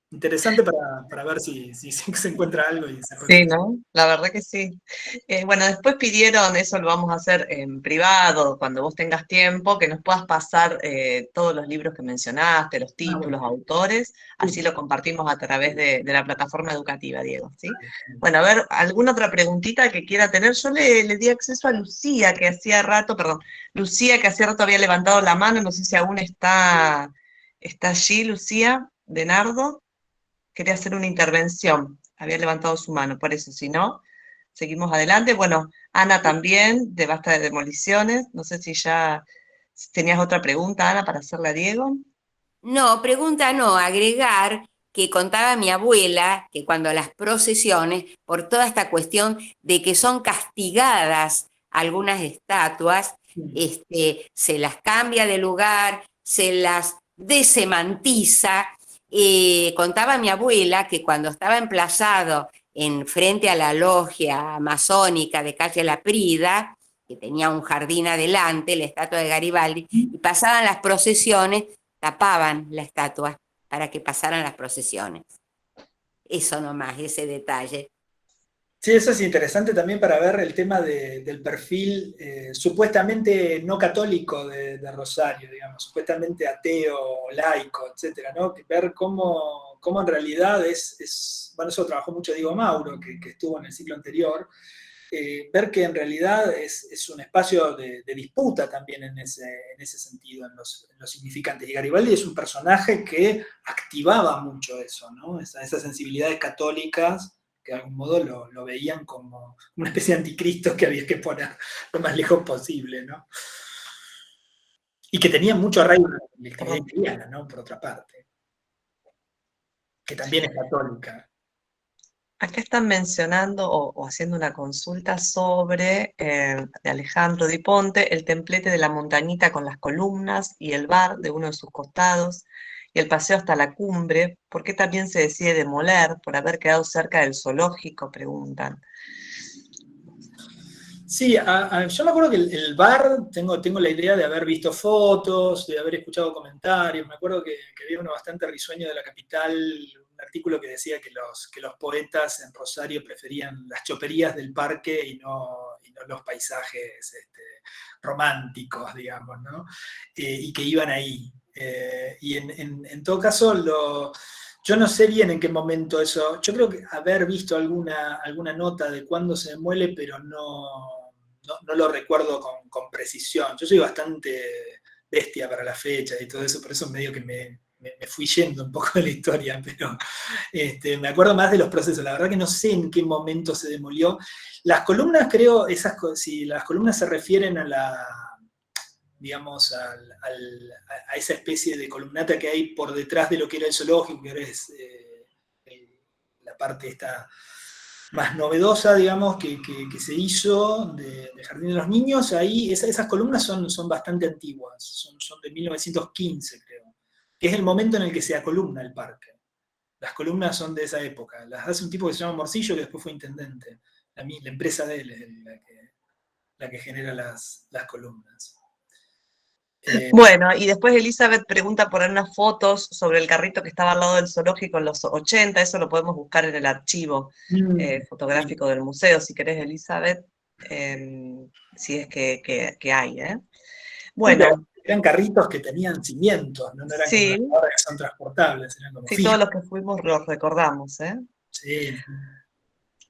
Interesante para ver si se encuentra algo y se puede... Sí, ¿no? La verdad que sí. Bueno, después pidieron, eso lo vamos a hacer en privado, cuando vos tengas tiempo, que nos puedas pasar todos los libros que mencionaste, los títulos, autores, así lo compartimos a través de la plataforma educativa, Diego, ¿sí? Bueno, a ver, ¿alguna otra preguntita que quiera tener? Yo le di acceso a Lucía, que hacía rato, perdón, Lucía, que hacía rato había levantado la mano, no sé si aún está allí, Lucía, de Nardo. Quería hacer una intervención, había levantado su mano, por eso, si no, seguimos adelante. Bueno, Ana también, de Basta de Demoliciones, no sé si ya tenías otra pregunta, Ana, para hacerle a Diego. No, pregunta no, agregar que contaba mi abuela que cuando las procesiones, por toda esta cuestión de que son castigadas algunas estatuas, se las cambia de lugar, se las desemantiza. Contaba mi abuela que cuando estaba emplazado en frente a la logia masónica de calle Laprida, que tenía un jardín adelante, la estatua de Garibaldi, y pasaban las procesiones, tapaban la estatua para que pasaran las procesiones. Eso nomás, ese detalle. Sí, eso es interesante también para ver el tema del perfil supuestamente no católico de Rosario, digamos, supuestamente ateo, laico, etcétera, ¿no? Ver cómo en realidad bueno, eso trabajó mucho Diego Mauro, que estuvo en el ciclo anterior, ver que en realidad es un espacio de disputa también en ese sentido, en los significantes. Y Garibaldi es un personaje que activaba mucho eso, ¿no? Esas sensibilidades católicas que de algún modo lo veían como una especie de anticristo que había que poner lo más lejos posible, ¿no? Y que tenía mucho arraigo en la actividad italiana, ¿no? Por otra parte, que también es católica. Acá están mencionando o haciendo una consulta sobre, de Alejandro Di Ponte, el templete de la montañita con las columnas y el bar de uno de sus costados, y el paseo hasta la cumbre. ¿Por qué también se decide demoler? Por haber quedado cerca del zoológico, preguntan. Sí, yo me acuerdo que el bar, tengo la idea de haber visto fotos, de haber escuchado comentarios. Me acuerdo que había uno bastante risueño de La Capital, un artículo que decía que los poetas en Rosario preferían las choperías del parque y no los paisajes románticos, digamos, ¿no? Y que iban ahí. Y en todo caso, yo no sé bien en qué momento eso. Yo creo que haber visto alguna nota de cuándo se demuele, pero no lo recuerdo con precisión. Yo soy bastante bestia para las fechas y todo eso, por eso medio que me fui yendo un poco de la historia, pero me acuerdo más de los procesos. La verdad que no sé en qué momento se demolió. Las columnas, creo, si las columnas se refieren digamos, a esa especie de columnata que hay por detrás de lo que era el zoológico, que ahora es la parte esta más novedosa, digamos, que se hizo de Jardín de los Niños. Ahí esas columnas son bastante antiguas, son de 1915, creo, que es el momento en el que se acolumna el parque. Las columnas son de esa época, las hace un tipo que se llama Morcillo, que después fue intendente. La empresa de él es la que genera las columnas. Bueno, y después Elizabeth pregunta por unas fotos sobre el carrito que estaba al lado del zoológico en los 80, eso lo podemos buscar en el archivo fotográfico del museo, si querés, Elizabeth, si es que hay, ¿eh? Bueno. Eran carritos que tenían cimientos, no eran como ahora que son transportables, eran como sí, todos los que fuimos los recordamos, ¿eh? Sí.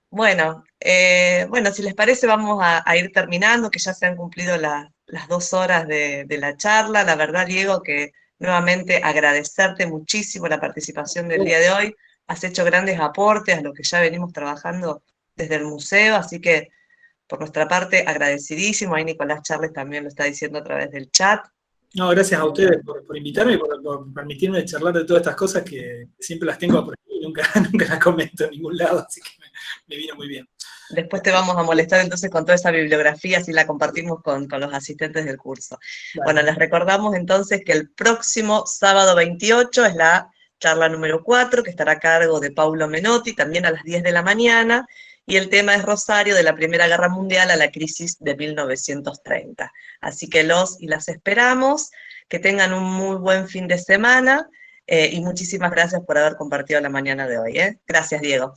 Bueno, si les parece vamos a ir terminando, que ya se han cumplido las 2 horas de la charla. La verdad, Diego, que nuevamente agradecerte muchísimo la participación del día de hoy. Has hecho grandes aportes a lo que ya venimos trabajando desde el museo, así que por nuestra parte agradecidísimo. Ahí Nicolás Charles también lo está diciendo a través del chat. No, gracias a ustedes por invitarme y por permitirme charlar de todas estas cosas que siempre las tengo por aquí y nunca las comento en ningún lado, así que me vino muy bien. Después te vamos a molestar entonces con toda esa bibliografía, así la compartimos con los asistentes del curso. Vale. Bueno, les recordamos entonces que el próximo sábado 28 es la charla número 4, que estará a cargo de Paulo Menotti, también a las 10 de la mañana, y el tema es Rosario, de la Primera Guerra Mundial a la crisis de 1930. Así que los y las esperamos, que tengan un muy buen fin de semana, y muchísimas gracias por haber compartido la mañana de hoy. Gracias, Diego.